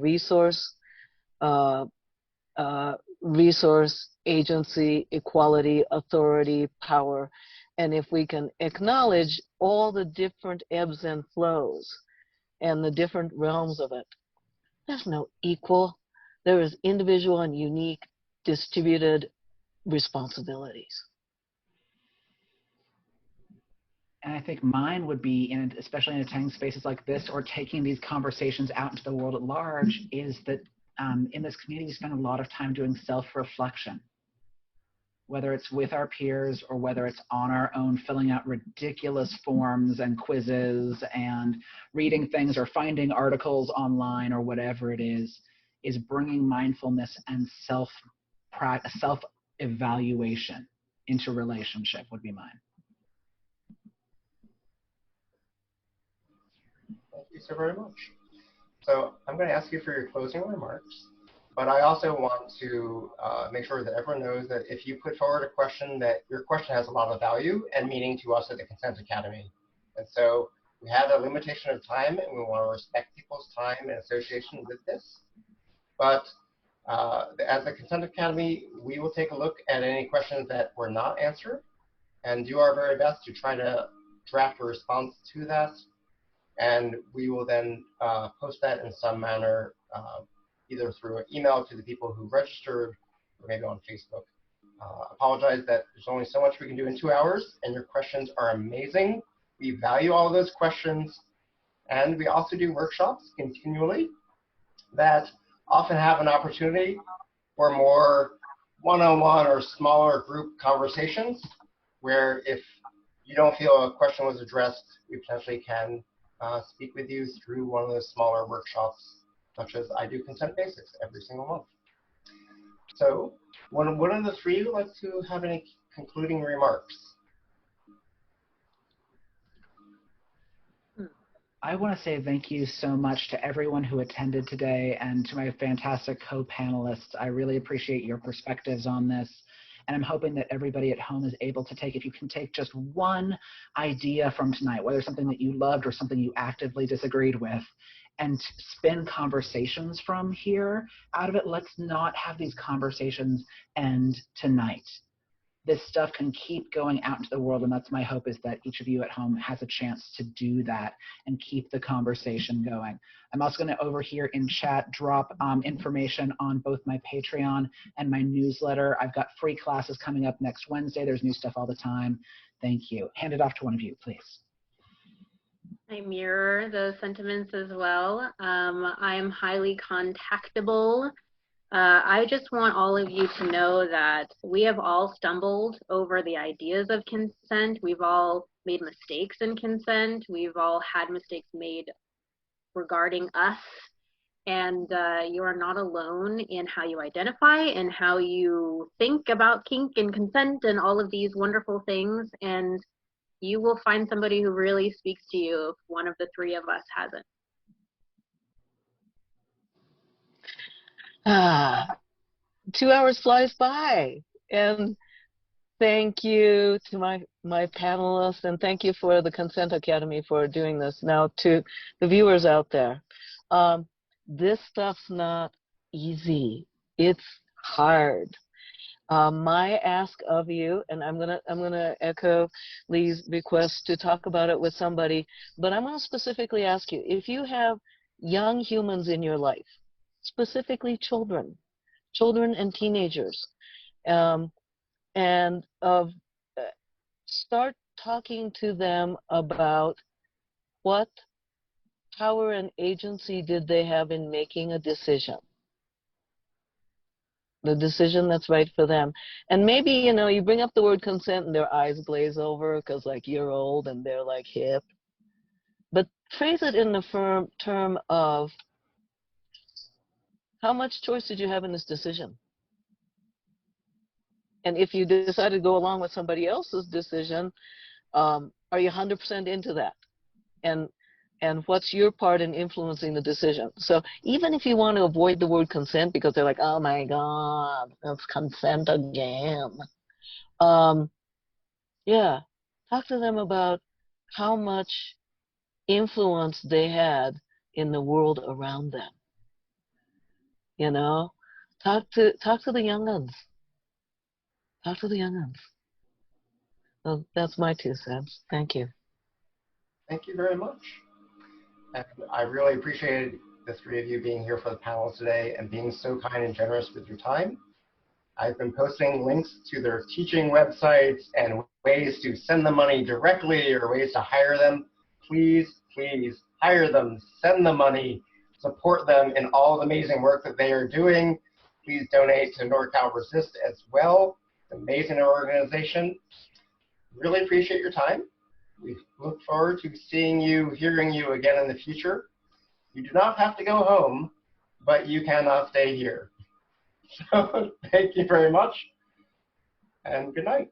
uh, resource, agency, equality, authority, power. And if we can acknowledge all the different ebbs and flows and the different realms of it, there's no equal. There is individual and unique distributed responsibilities. And I think mine would be, especially in attending spaces like this or taking these conversations out into the world at large, is that in this community we spend a lot of time doing self-reflection, whether it's with our peers or whether it's on our own, filling out ridiculous forms and quizzes and reading things or finding articles online or whatever it is bringing mindfulness and self-evaluation into relationship would be mine. Thank you so very much. So I'm going to ask you for your closing remarks, but I also want to make sure that everyone knows that if you put forward a question, that your question has a lot of value and meaning to us at the Consent Academy. And so we have a limitation of time, and we want to respect people's time in association with this. But as the Consent Academy, we will take a look at any questions that were not answered and do our very best to try to draft a response to that. And we will then post that in some manner, either through an email to the people who registered or maybe on Facebook. Apologize that there's only so much we can do in 2 hours, and your questions are amazing. We value all those questions. And we also do workshops continually that often have an opportunity for more one-on-one or smaller group conversations, where if you don't feel a question was addressed, we potentially can speak with you through one of those smaller workshops, such as I do Consent Basics every single month. So, one of the three would like to have any concluding remarks? I want to say thank you so much to everyone who attended today and to my fantastic co-panelists. I really appreciate your perspectives on this. And I'm hoping that everybody at home is able to take, if you can take just one idea from tonight, whether something that you loved or something you actively disagreed with, and spin conversations from here out of it. Let's not have these conversations end tonight. This stuff can keep going out into the world, and that's my hope, is that each of you at home has a chance to do that and keep the conversation going. I'm also going to, over here in chat, drop information on both my Patreon and my newsletter. I've got free classes coming up next Wednesday. There's new stuff all the time. Thank you. Hand it off to one of you, please. I mirror those sentiments as well. I'm highly contactable. I just want all of you to know that we have all stumbled over the ideas of consent. We've all made mistakes in consent. We've all had mistakes made regarding us. And you are not alone in how you identify and how you think about kink and consent and all of these wonderful things. And you will find somebody who really speaks to you if one of the three of us hasn't. Ah, 2 hours flies by. And thank you to my panelists, and thank you for the Consent Academy for doing this. Now, to the viewers out there, this stuff's not easy. It's hard. My ask of you, and I'm gonna echo Lee's request to talk about it with somebody, but I'm gonna specifically ask you, if you have young humans in your life, specifically children and teenagers, and start talking to them about what power and agency did they have in making a decision, the decision that's right for them. And maybe, you bring up the word consent and their eyes glaze over because, like, you're old and they're, like, hip. But phrase it in the term of, how much choice did you have in this decision? And if you decide to go along with somebody else's decision, are you 100% into that? And and what's your part in influencing the decision. So even if you want to avoid the word consent because they're like, oh my God, that's consent again. Yeah, talk to them about how much influence they had in the world around them. You know, talk to the young'uns. Talk to the young'uns. So that's my 2 cents. Thank you. Thank you very much. And I really appreciated the 3 of you being here for the panel today and being so kind and generous with your time. I've been posting links to their teaching websites and ways to send them money directly or ways to hire them. Please, please hire them, send them money, support them in all the amazing work that they are doing. Please donate to NorCal Resist as well. It's an amazing organization. Really appreciate your time. We look forward to seeing you, hearing you again in the future. You do not have to go home, but you cannot stay here. So thank you very much, and good night.